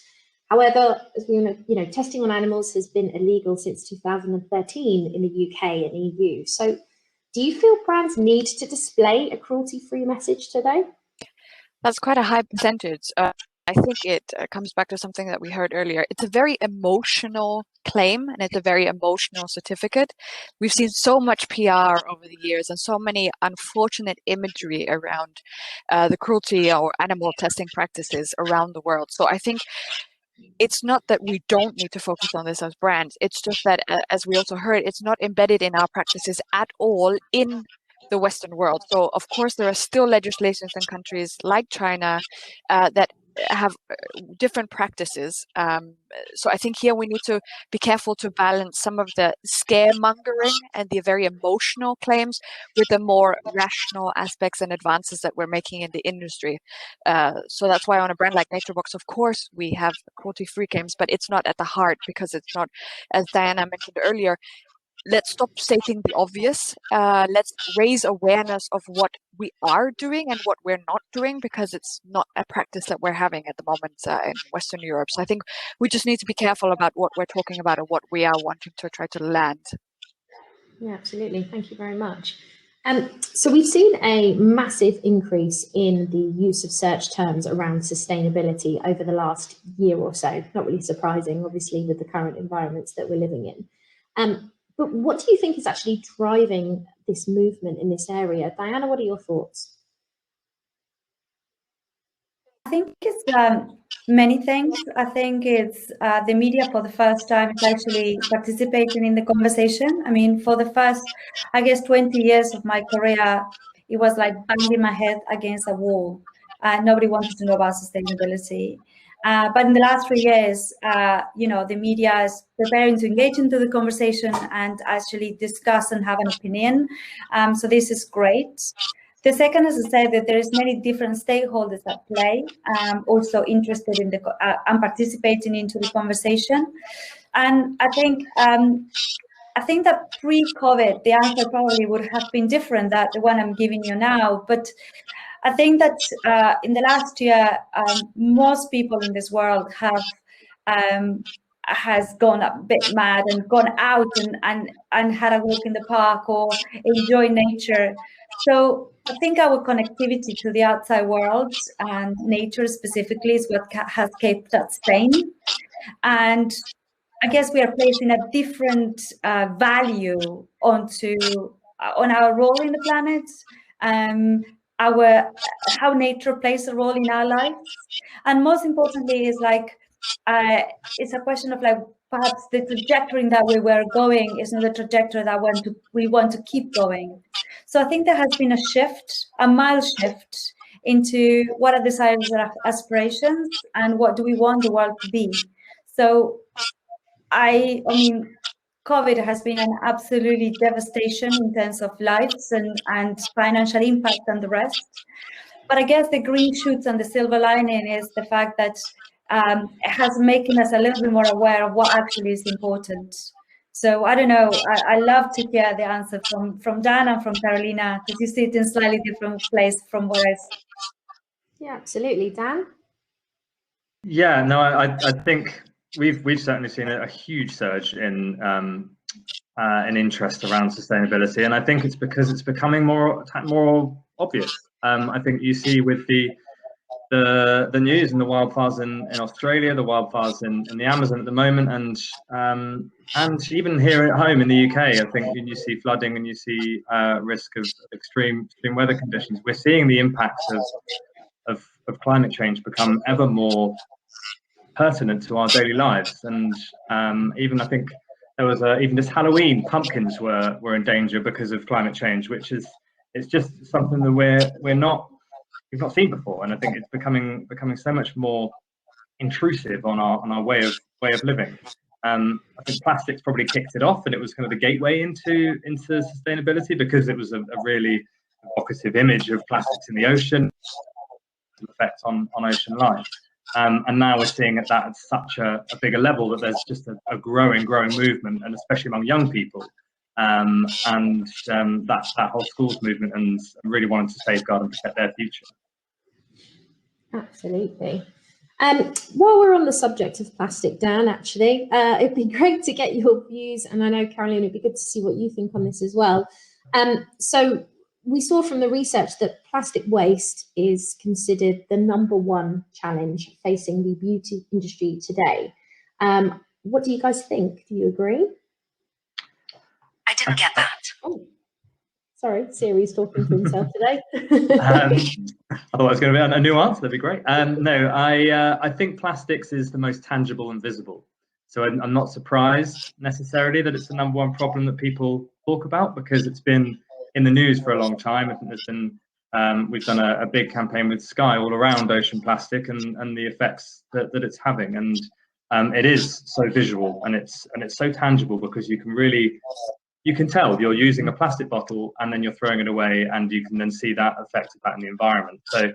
However, as we know, testing on animals has been illegal since 2013 in the UK and EU. So do you feel brands need to display a cruelty-free message today? That's quite a high percentage. I think it comes back to something that we heard earlier. It's a very emotional claim and it's a very emotional certificate. We've seen so much PR over the years and so many unfortunate imagery around the cruelty or animal testing practices around the world. So I think it's not that we don't need to focus on this as brands. It's just that, as we also heard, it's not embedded in our practices at all in the Western world. So of course there are still legislations in countries like China that have different practices. So I think here we need to be careful to balance some of the scaremongering and the very emotional claims with the more rational aspects and advances that we're making in the industry. So that's why on a brand like NatureBox, of course, we have cruelty-free claims, but it's not at the heart because it's not, as Diana mentioned earlier, let's stop stating the obvious. Let's raise awareness of what we are doing and what we're not doing, because it's not a practice that we're having at the moment in Western Europe. So I think we just need to be careful about what we're talking about and what we are wanting to try to land. Yeah, absolutely. Thank you very much. So we've seen a massive increase in the use of search terms around sustainability over the last year or so. Not really surprising, obviously, with the current environments that we're living in. But what do you think is actually driving this movement in this area? Diana, what are your thoughts? I think it's many things. I think it's the media for the first time is actually participating in the conversation. I mean, for the first, I guess, 20 years of my career, it was like banging my head against a wall. Nobody wanted to know about sustainability. But in the last 3 years, the media is preparing to engage into the conversation and actually discuss and have an opinion. So this is great. The second, as I said, that there is many different stakeholders at play, also interested in and participating into the conversation. And I think that pre-COVID, the answer probably would have been different than the one I'm giving you now. But I think that in the last year, most people in this world has gone a bit mad and gone out and had a walk in the park or enjoy nature. So I think our connectivity to the outside world and nature specifically is what has kept us sane. And I guess we are placing a different value on our role in the planet, how nature plays a role in our lives, and most importantly is like it's a question of like perhaps the trajectory that we were going is not a trajectory that we want to keep going. So I think there has been a shift, a mild shift into what are desires and aspirations and what do we want the world to be. So I mean, COVID has been an absolutely devastation in terms of lives and financial impact and the rest. But I guess the green shoots and the silver lining is the fact that it has making us a little bit more aware of what actually is important. So I don't know, I love to hear the answer from Dan and from Carolina, because you see it in slightly different place from where I see. Yeah, absolutely. Dan? Yeah, no, I think we've certainly seen a huge surge in interest around sustainability, and I think it's because it's becoming more obvious. I think you see with the news and the wildfires in Australia, the wildfires in the Amazon at the moment, and even here at home in the UK, I think when you see flooding and you see risk of extreme weather conditions, we're seeing the impacts of climate change become ever more pertinent to our daily lives. And even I think there was even this Halloween, pumpkins were in danger because of climate change, which is it's just something that we've not seen before. And I think it's becoming so much more intrusive on our way of living. I think plastics probably kicked it off, and it was kind of the gateway into sustainability because it was a really evocative image of plastics in the ocean, effect on ocean life. And now we're seeing that at such a bigger level that there's just a growing movement, and especially among young people, and that whole schools movement, and really wanting to safeguard and protect their future. Absolutely. While we're on the subject of plastic, Dan, actually, it'd be great to get your views, and I know, Caroline, it'd be good to see what you think on this as well. So we saw from the research that plastic waste is considered the #1 challenge facing the beauty industry today. What do you guys think? Do you agree? I didn't get that. Oh, sorry, Siri's talking to himself today. I thought it was going to be a new answer. That'd be great. No, I think plastics is the most tangible and visible. So I'm not surprised necessarily that it's the #1 problem that people talk about, because it's been in the news for a long time. I think there's been we've done a big campaign with Sky all around ocean plastic and the effects that it's having, and it is so visual and it's so tangible, because you can tell you're using a plastic bottle and then you're throwing it away, and you can then see that effect of that in the environment. So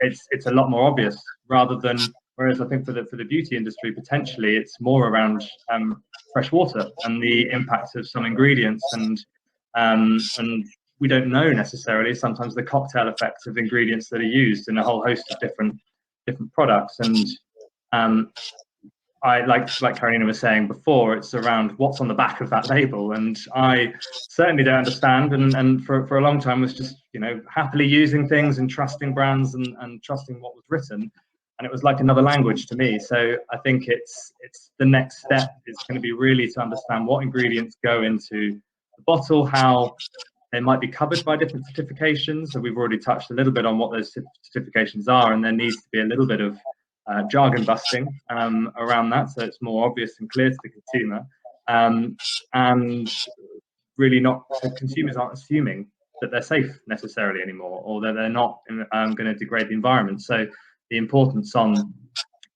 it's a lot more obvious, rather than, whereas I think for the beauty industry, potentially it's more around fresh water and the impact of some ingredients, and we don't know necessarily sometimes the cocktail effects of ingredients that are used in a whole host of different products. And I like Carolina was saying before, it's around what's on the back of that label, and I certainly don't understand, and for a long time was just happily using things and trusting brands and trusting what was written, and it was like another language to me. So I think it's the next step is going to be really to understand what ingredients go into the bottle, how they might be covered by different certifications. So we've already touched a little bit on what those certifications are, and there needs to be a little bit of jargon busting around that, so it's more obvious and clear to the consumer, and really not, so consumers aren't assuming that they're safe necessarily anymore, or that they're not going to degrade the environment. So the importance on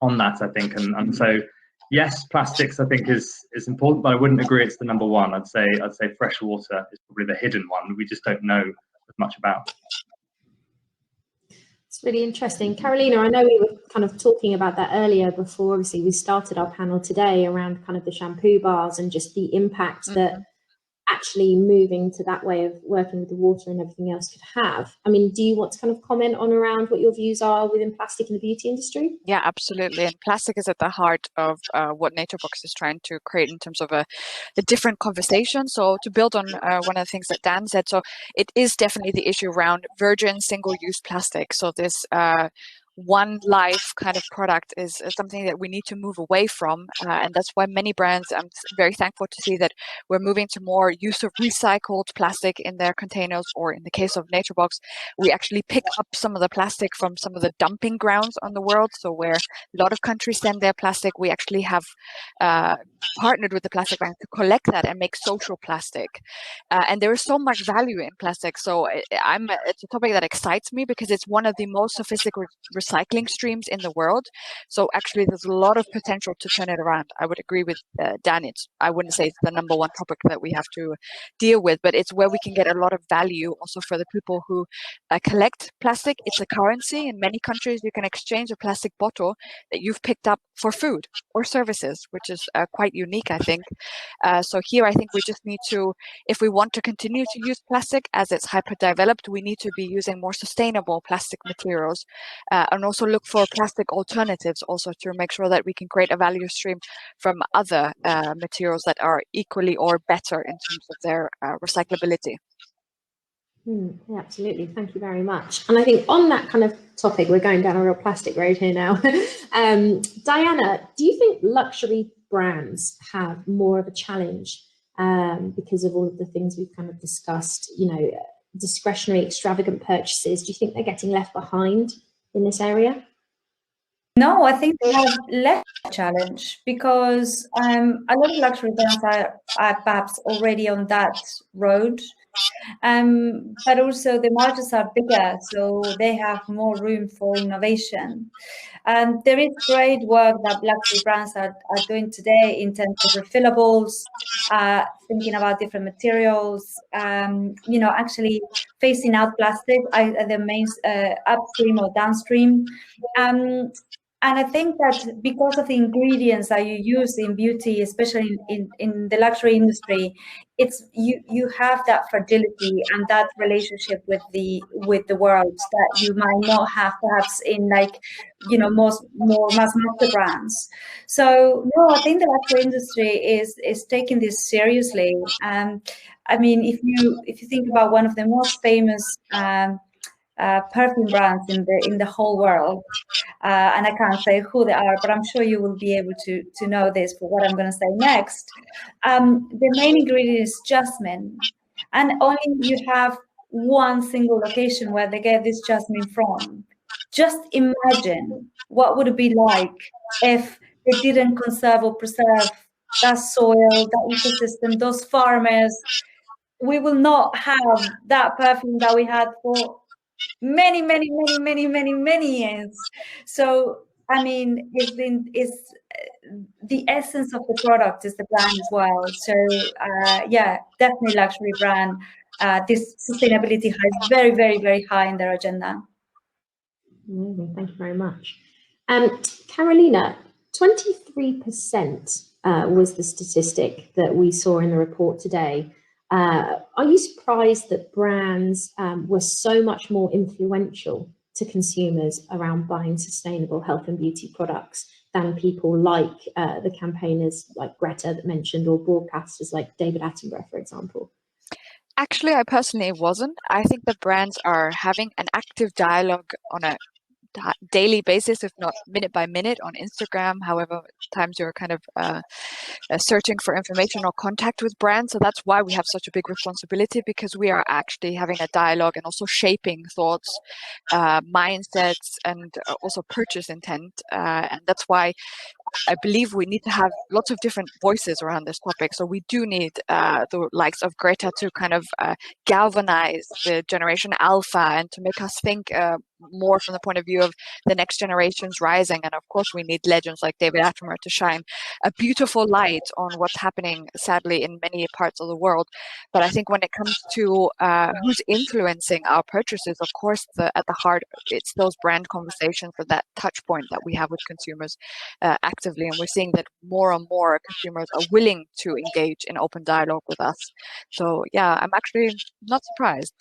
that, I think, and so yes, plastics I think is important, but I wouldn't agree it's the number one. I'd say fresh water is probably the hidden one we just don't know as much about. It's really interesting. Carolina, I know we were kind of talking about that earlier before obviously we started our panel today around kind of the shampoo bars and just the impact that actually moving to that way of working with the water and everything else could have. I mean, do you want to kind of comment on around what your views are within plastic in the beauty industry? Yeah, absolutely. And plastic is at the heart of what NatureBox is trying to create in terms of a different conversation. So to build on one of the things that Dan said, so it is definitely the issue around virgin single-use plastic. So this one life kind of product is something that we need to move away from, and that's why many brands, I'm very thankful to see that we're moving to more use of recycled plastic in their containers, or in the case of NatureBox, we actually pick up some of the plastic from some of the dumping grounds on the world. So where a lot of countries send their plastic, we actually have partnered with the plastic bank to collect that and make social plastic, and there is so much value in plastic. So it's a topic that excites me because it's one of the most sophisticated recycling streams in the world. So actually there's a lot of potential to turn it around. I would agree with Dan. I wouldn't say it's the number one topic that we have to deal with, but it's where we can get a lot of value also for the people who collect plastic. It's a currency. In many countries you can exchange a plastic bottle that you've picked up for food or services, which is quite unique, I think. So here I think we just need to, if we want to continue to use plastic as it's hyper developed, we need to be using more sustainable plastic materials, and also look for plastic alternatives also to make sure that we can create a value stream from other materials that are equally or better in terms of their recyclability. Yeah, absolutely. Thank you very much. And I think on that kind of topic, we're going down a real plastic road here now. Diana, do you think luxury brands have more of a challenge because of all of the things we've kind of discussed, you know, discretionary, extravagant purchases? Do you think they're getting left behind in this area? No, I think they have less challenge because a lot of luxury brands are perhaps already on that road. But also the margins are bigger, so they have more room for innovation. There is great work that luxury brands are doing today in terms of refillables, thinking about different materials, you know, actually phasing out plastic, the main upstream or downstream. And I think that because of the ingredients that you use in beauty, especially in the luxury industry, it's you have that fragility and that relationship with the world that you might not have perhaps in, like, you know, more mass market brands. So no, I think the luxury industry is taking this seriously. I mean, if you think about one of the most famous perfume brands in the whole world, and I can't say who they are, but I'm sure you will be able to know this for what I'm going to say next. The main ingredient is jasmine, and only you have one single location where they get this jasmine from. Just imagine what would it be like if they didn't conserve or preserve that soil, that ecosystem, those farmers. We will not have that perfume that we had for many years. So I mean, it's the essence of the product is the brand as well. So yeah, definitely luxury brand. This sustainability is very high in their agenda. Amazing. Thank you very much. Carolina, 23% was the statistic that we saw in the report today. Are you surprised that brands were so much more influential to consumers around buying sustainable health and beauty products than people like the campaigners like Greta that mentioned, or broadcasters like David Attenborough, for example? Actually, I personally wasn't. I think that brands are having an active dialogue on a daily basis, if not minute by minute, on Instagram, however times you're kind of searching for information or contact with brands. So that's why we have such a big responsibility, because we are actually having a dialogue and also shaping thoughts, mindsets, and also purchase intent. And that's why I believe we need to have lots of different voices around this topic. So we do need the likes of Greta to kind of galvanize the generation alpha and to make us think more from the point of view of the next generations rising. And of course, we need legends like David Attenborough to shine a beautiful light on what's happening, sadly, in many parts of the world. But I think when it comes to who's influencing our purchases, of course, at the heart, it's those brand conversations or that touch point that we have with consumers actively. And we're seeing that more and more consumers are willing to engage in open dialogue with us. So yeah, I'm actually not surprised.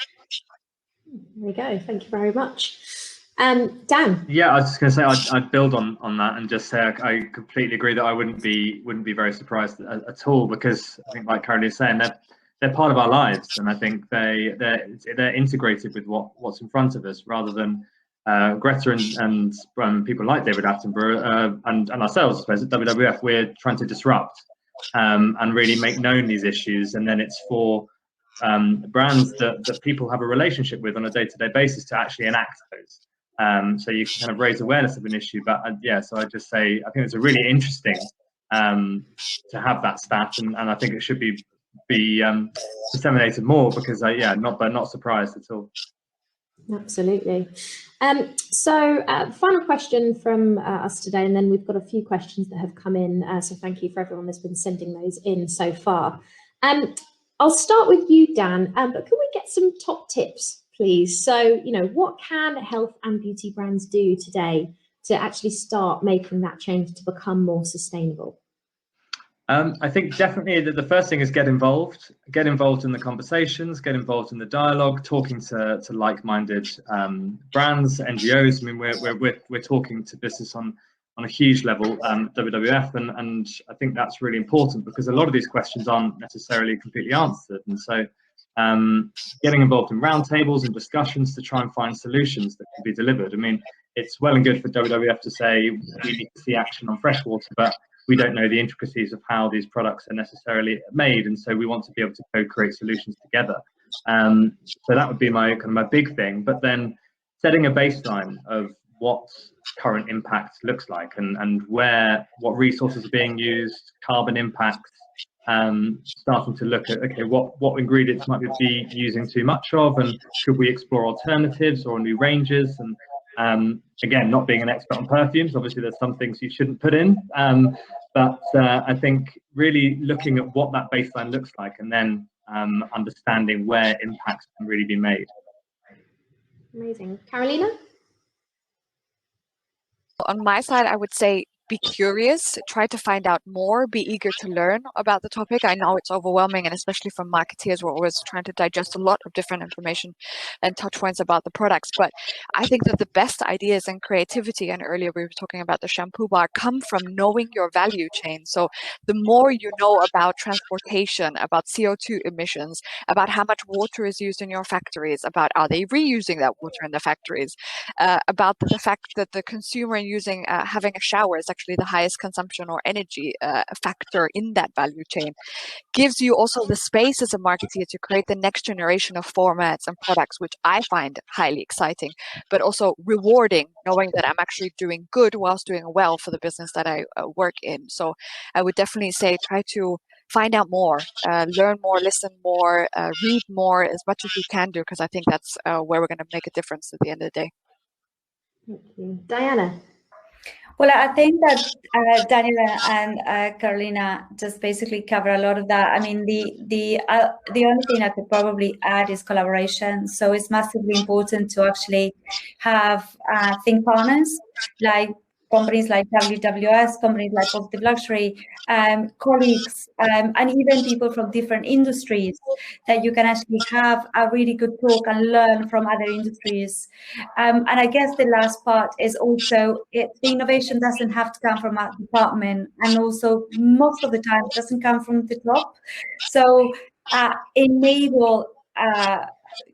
There we go. Thank you very much. Dan. Yeah, I was just going to say I'd build on that and just say I completely agree that I wouldn't be very surprised at all, because I think, like Carolina's saying, they're part of our lives, and I think they're integrated with what's in front of us, rather than Greta and people like David Attenborough and ourselves, I suppose, at WWF. We're trying to disrupt and really make known these issues, and then it's for brands that people have a relationship with on a day-to-day basis to actually enact those. So you can kind of raise awareness of an issue. But yeah, so I just say I think it's a really interesting to have that stat, and I think it should be disseminated more, because not surprised at all. Absolutely. So final question from us today, and then we've got a few questions that have come in. So thank you for everyone that's been sending those in so far. I'll start with you, Dan, but can we get some top tips, please? So, what can health and beauty brands do today to actually start making that change to become more sustainable? I think definitely that the first thing is get involved in the conversations, get involved in the dialogue, talking to like-minded brands, NGOs. I mean, we're talking to business on a huge level, WWF, and I think that's really important, because a lot of these questions aren't necessarily completely answered. And so getting involved in roundtables and discussions to try and find solutions that can be delivered. I mean, it's well and good for WWF to say we need to see action on freshwater, but we don't know the intricacies of how these products are necessarily made, and so we want to be able to co-create solutions together. So that would be my big thing. But then setting a baseline of what current impact looks like, and what resources are being used, carbon impacts, starting to look at, okay, what ingredients might we be using too much of, and should we explore alternatives or new ranges? And again, not being an expert on perfumes, obviously there's some things you shouldn't put in, but I think really looking at what that baseline looks like, and then understanding where impacts can really be made. Amazing. Carolina? On my side, I would say be curious, try to find out more, be eager to learn about the topic. I know it's overwhelming, and especially for marketeers, we're always trying to digest a lot of different information and touch points about the products. But I think that the best ideas and creativity, and earlier we were talking about the shampoo bar, come from knowing your value chain. So the more you know about transportation, about CO2 emissions, about how much water is used in your factories, about are they reusing that water in the factories, about the fact that the consumer using having a shower is actually the highest consumption or energy factor in that value chain, gives you also the space as a marketeer to create the next generation of formats and products, which I find highly exciting, but also rewarding, knowing that I'm actually doing good whilst doing well for the business that I work in. So I would definitely say try to find out more, learn more, listen more, read more, as much as you can do, because I think that's where we're going to make a difference at the end of the day. Thank you. Diana? Well, I think that Daniela and Carolina just basically cover a lot of that. I mean, the only thing I could probably add is collaboration. So it's massively important to actually have think partners, like companies like WWS, companies like Positive Luxury, colleagues, and even people from different industries, that you can actually have a really good talk and learn from other industries. And I guess the last part is also the innovation doesn't have to come from a department, and also most of the time it doesn't come from the top. So enable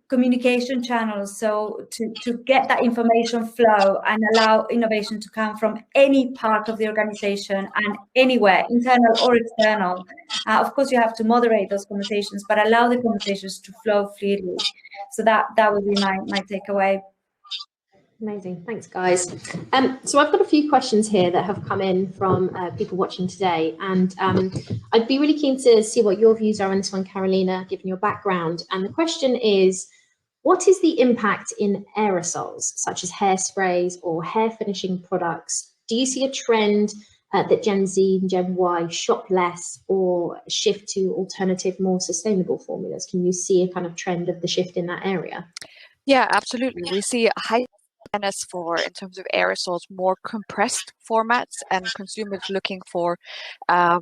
communication channels, so to get that information flow and allow innovation to come from any part of the organization and anywhere, internal or external. Of course, you have to moderate those conversations, but allow the conversations to flow freely. So that would be my takeaway. Amazing, thanks guys. So I've got a few questions here that have come in from people watching today, and I'd be really keen to see what your views are on this one, Carolina, given your background. And the question is, what is the impact in aerosols, such as hairsprays or hair finishing products? Do you see a trend that Gen Z and Gen Y shop less or shift to alternative, more sustainable formulas? Can you see a kind of trend of the shift in that area? Yeah, absolutely. We see a high awareness for, in terms of aerosols, more compressed formats, and consumers looking for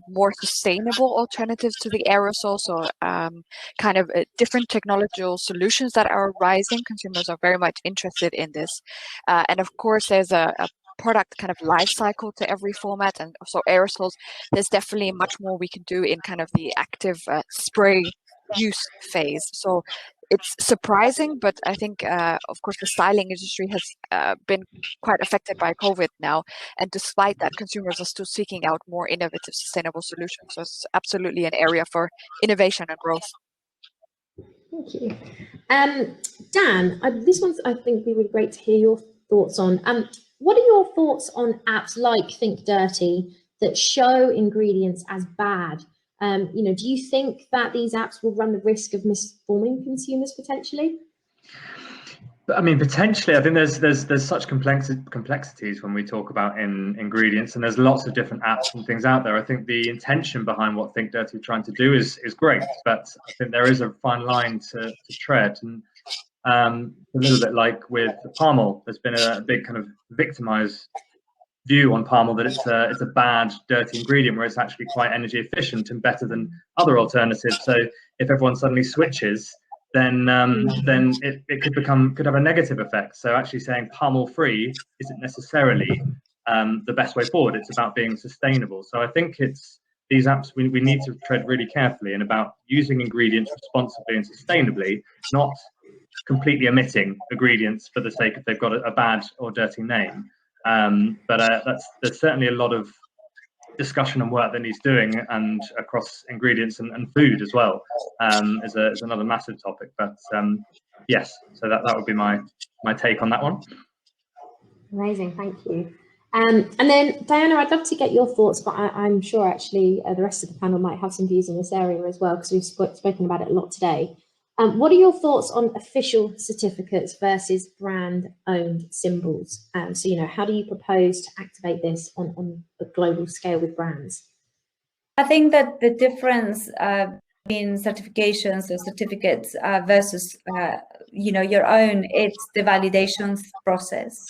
more sustainable alternatives to the aerosols, or kind of different technological solutions that are rising. Consumers are very much interested in this. And of course, there's a product kind of life cycle to every format, and so aerosols, there's definitely much more we can do in kind of the active spray use phase. So it's surprising, but I think, of course, the styling industry has been quite affected by COVID now. And despite that, consumers are still seeking out more innovative, sustainable solutions. So it's absolutely an area for innovation and growth. Thank you. Dan, this one's, I think, would be really great to hear your thoughts on. What are your thoughts on apps like Think Dirty that show ingredients as bad? Do you think that these apps will run the risk of misinforming consumers potentially? I mean, potentially. I think there's such complexities when we talk about ingredients, and there's lots of different apps and things out there. I think the intention behind what Think Dirty are trying to do is great, but I think there is a fine line to tread. And a little bit like with palm oil, there's been a big kind of victimized view on palm oil that it's a bad, dirty ingredient, where it's actually quite energy efficient and better than other alternatives. So if everyone suddenly switches, then it could have a negative effect. So actually saying palm oil free isn't necessarily the best way forward. It's about being sustainable. So I think it's these apps, we need to tread really carefully and about using ingredients responsibly and sustainably, not completely omitting ingredients for the sake of they've got a bad or dirty name. But there's certainly a lot of discussion and work that needs doing, and across ingredients and food as well, is another massive topic. But yes, so that would be my take on that one. Amazing, thank you. And then Diana, I'd love to get your thoughts, but I'm sure actually the rest of the panel might have some views in this area as well, because we've spoken about it a lot today. What are your thoughts on official certificates versus brand-owned symbols? So, how do you propose to activate this on a global scale with brands? I think that the difference in certifications or certificates versus your own, it's the validations process.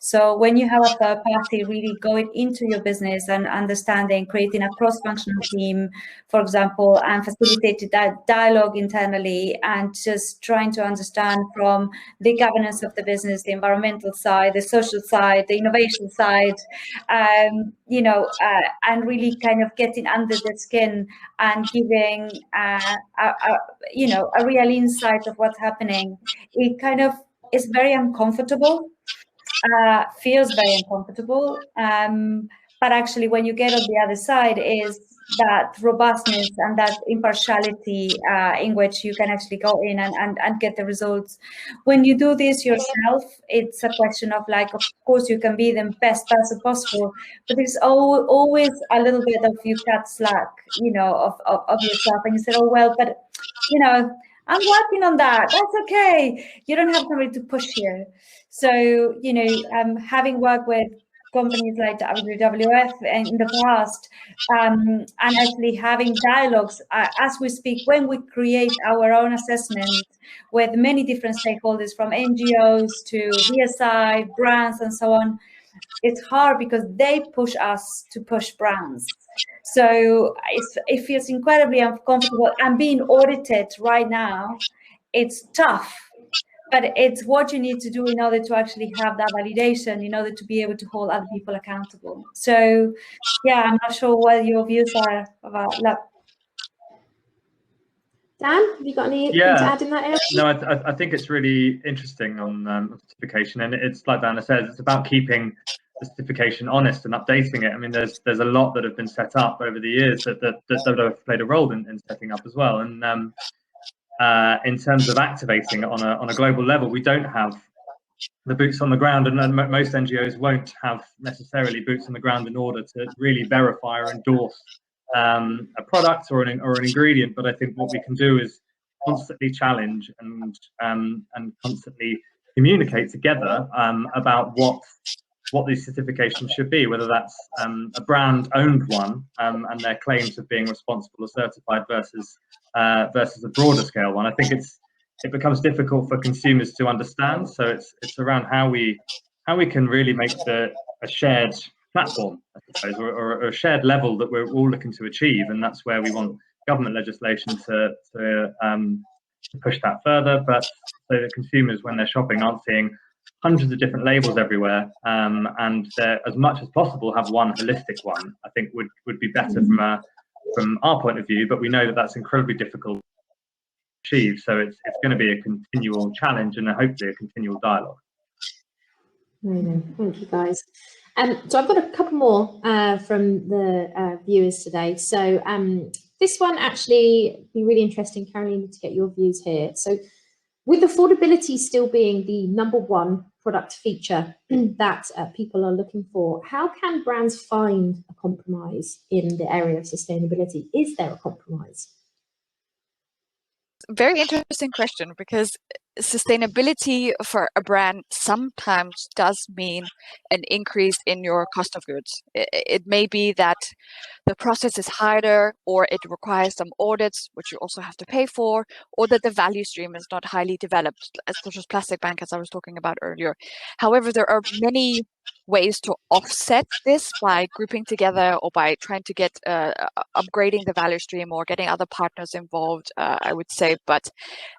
So when you have a third party really going into your business and understanding, creating a cross-functional team, for example, and facilitating that dialogue internally, and just trying to understand from the governance of the business, the environmental side, the social side, the innovation side, and really kind of getting under the skin and giving a real insight of what's happening. It kind of is very uncomfortable, feels very uncomfortable, but actually when you get on the other side is that robustness and that impartiality in which you can actually go in and get the results. When you do this yourself, it's a question of, like, of course you can be the best person possible, but there's always a little bit of you cut slack, of yourself, and you said, oh well, but I'm working on that. That's okay. You don't have somebody to push here. So, having worked with companies like WWF in the past, and actually having dialogues as we speak, when we create our own assessment with many different stakeholders, from NGOs to BSI, brands, and so on, it's hard because they push us to push brands. So it feels incredibly uncomfortable. And being audited right now, it's tough. But it's what you need to do in order to actually have that validation, in order to be able to hold other people accountable. So, yeah, I'm not sure what your views are about that. Dan, have you got anything to Yeah. add in that area? No, I think it's really interesting on certification, and it's like Diana says, it's about keeping the certification honest and updating it. I mean, there's a lot that have been set up over the years that have played a role in setting up as well. And in terms of activating it on a global level, we don't have the boots on the ground, and most NGOs won't have necessarily boots on the ground in order to really verify or endorse a product or an ingredient. But I think what we can do is constantly challenge and constantly communicate together about what these certifications should be, whether that's a brand owned one and their claims of being responsible or certified versus a broader scale one. I think it becomes difficult for consumers to understand. So it's around how we can really make a shared platform, I suppose, or a shared level that we're all looking to achieve. And that's where we want government legislation to push that further, but so that consumers, when they're shopping, aren't seeing hundreds of different labels everywhere, and as much as possible have one holistic one. I think would be better from our point of view, but we know that that's incredibly difficult to achieve. So it's going to be a continual challenge and hopefully a continual dialogue. Thank you, guys. So I've got a couple more from the viewers today. So this one actually be really interesting, Caroline, to get your views here. So with affordability still being the #1 product feature that people are looking for, how can brands find a compromise in the area of sustainability? Is there a compromise? Very interesting question, because sustainability for a brand sometimes does mean an increase in your cost of goods. It may be that the process is harder, or it requires some audits, which you also have to pay for, or that the value stream is not highly developed, such as plastic bank, as I was talking about earlier. However, there are many ways to offset this by grouping together or by trying to get upgrading the value stream or getting other partners involved, I would say. But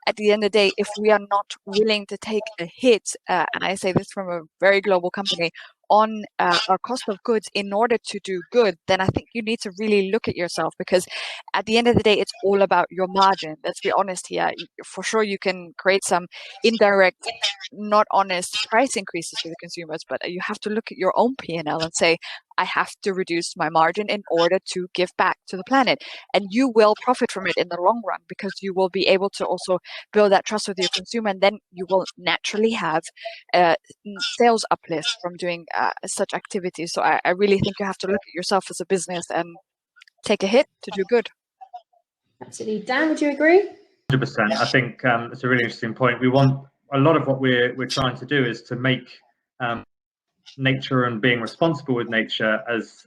at the end of the day, if we are not willing to take a hit, and I say this from a very global company, on our cost of goods in order to do good, then I think you need to really look at yourself, because at the end of the day, it's all about your margin. Let's be honest here. For sure, you can create some indirect, not honest price increases to the consumers, but you have to look at your own P&L and say, I have to reduce my margin in order to give back to the planet. And you will profit from it in the long run, because you will be able to also build that trust with your consumer, and then you will naturally have sales uplift from doing such activities. So I really think you have to look at yourself as a business and take a hit to do good. Absolutely. Dan, would you agree? 100%. I think it's a really interesting point. We want a lot of what we're trying to do is to make nature and being responsible with nature as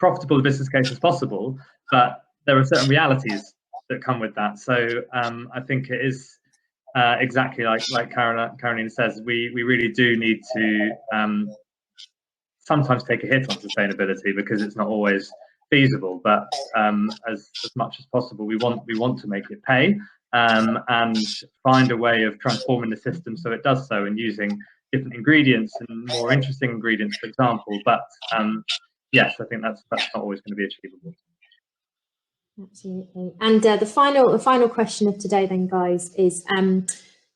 profitable a business case as possible, but there are certain realities that come with that. So I think it is exactly like Caroline says, we really do need to sometimes take a hit on sustainability, because it's not always feasible, but as much as possible we want to make it pay, and find a way of transforming the system so it does so, and using different ingredients and more interesting ingredients, for example. But yes, I think that's not always going to be achievable. Absolutely. And the final question of today then, guys, is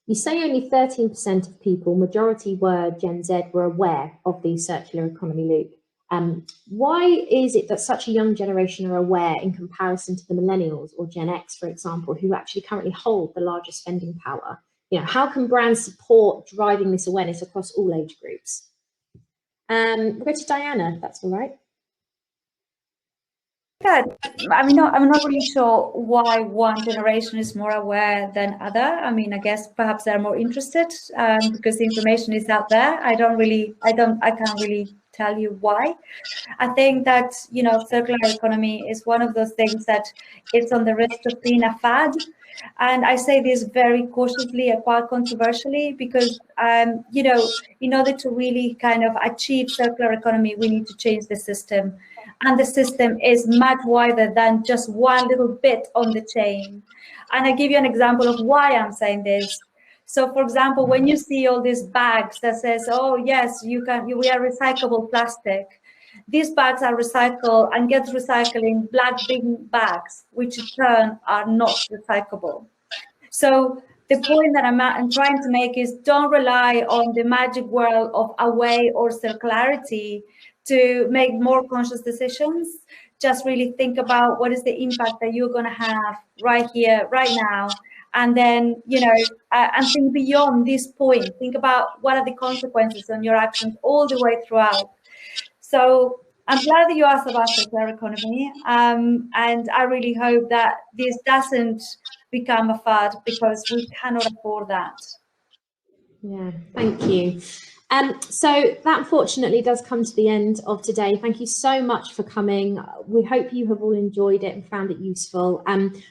you say only 13% of people, majority were Gen Z, were aware of the circular economy loop. Why is it that such a young generation are aware in comparison to the millennials or Gen X, for example, who actually currently hold the largest spending power? You know, how can brands support driving this awareness across all age groups? We'll go to Diana, if that's all right. Yeah, I'm not really sure why one generation is more aware than other. I mean, I guess perhaps they're more interested because the information is out there. I can't really tell you why. I think that, you know, circular economy is one of those things that it's on the risk of being a fad. And I say this very cautiously and quite controversially, because, you know, in order to really kind of achieve circular economy, we need to change the system. And the system is much wider than just one little bit on the chain. And I give you an example of why I'm saying this. So, for example, when you see all these bags that says, oh, yes, we are recyclable plastic. These bags are recycled and get recycled in black bin bags, which in turn are not recyclable. So the point that I'm trying to make is don't rely on the magic world of away or circularity to make more conscious decisions. Just really think about what is the impact that you're going to have right here, right now. And then, and think beyond this point. Think about what are the consequences on your actions all the way throughout. So I'm glad that you asked about circular economy. And I really hope that this doesn't become a fad, because we cannot afford that. Yeah, thank you. So that unfortunately does come to the end of today. Thank you so much for coming. We hope you have all enjoyed it and found it useful.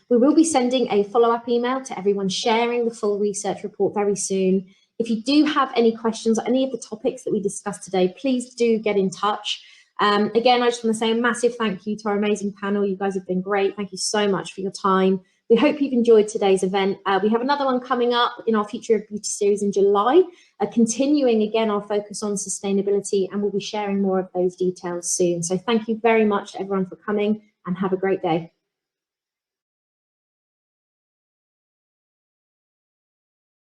We will be sending a follow-up email to everyone sharing the full research report very soon. If you do have any questions on any of the topics that we discussed today, please do get in touch. Again, I just want to say a massive thank you to our amazing panel. You guys have been great. Thank you so much for your time. We hope you've enjoyed today's event. We have another one coming up in our Future of Beauty series in July, continuing again our focus on sustainability, and we'll be sharing more of those details soon. So thank you very much to everyone for coming, and have a great day.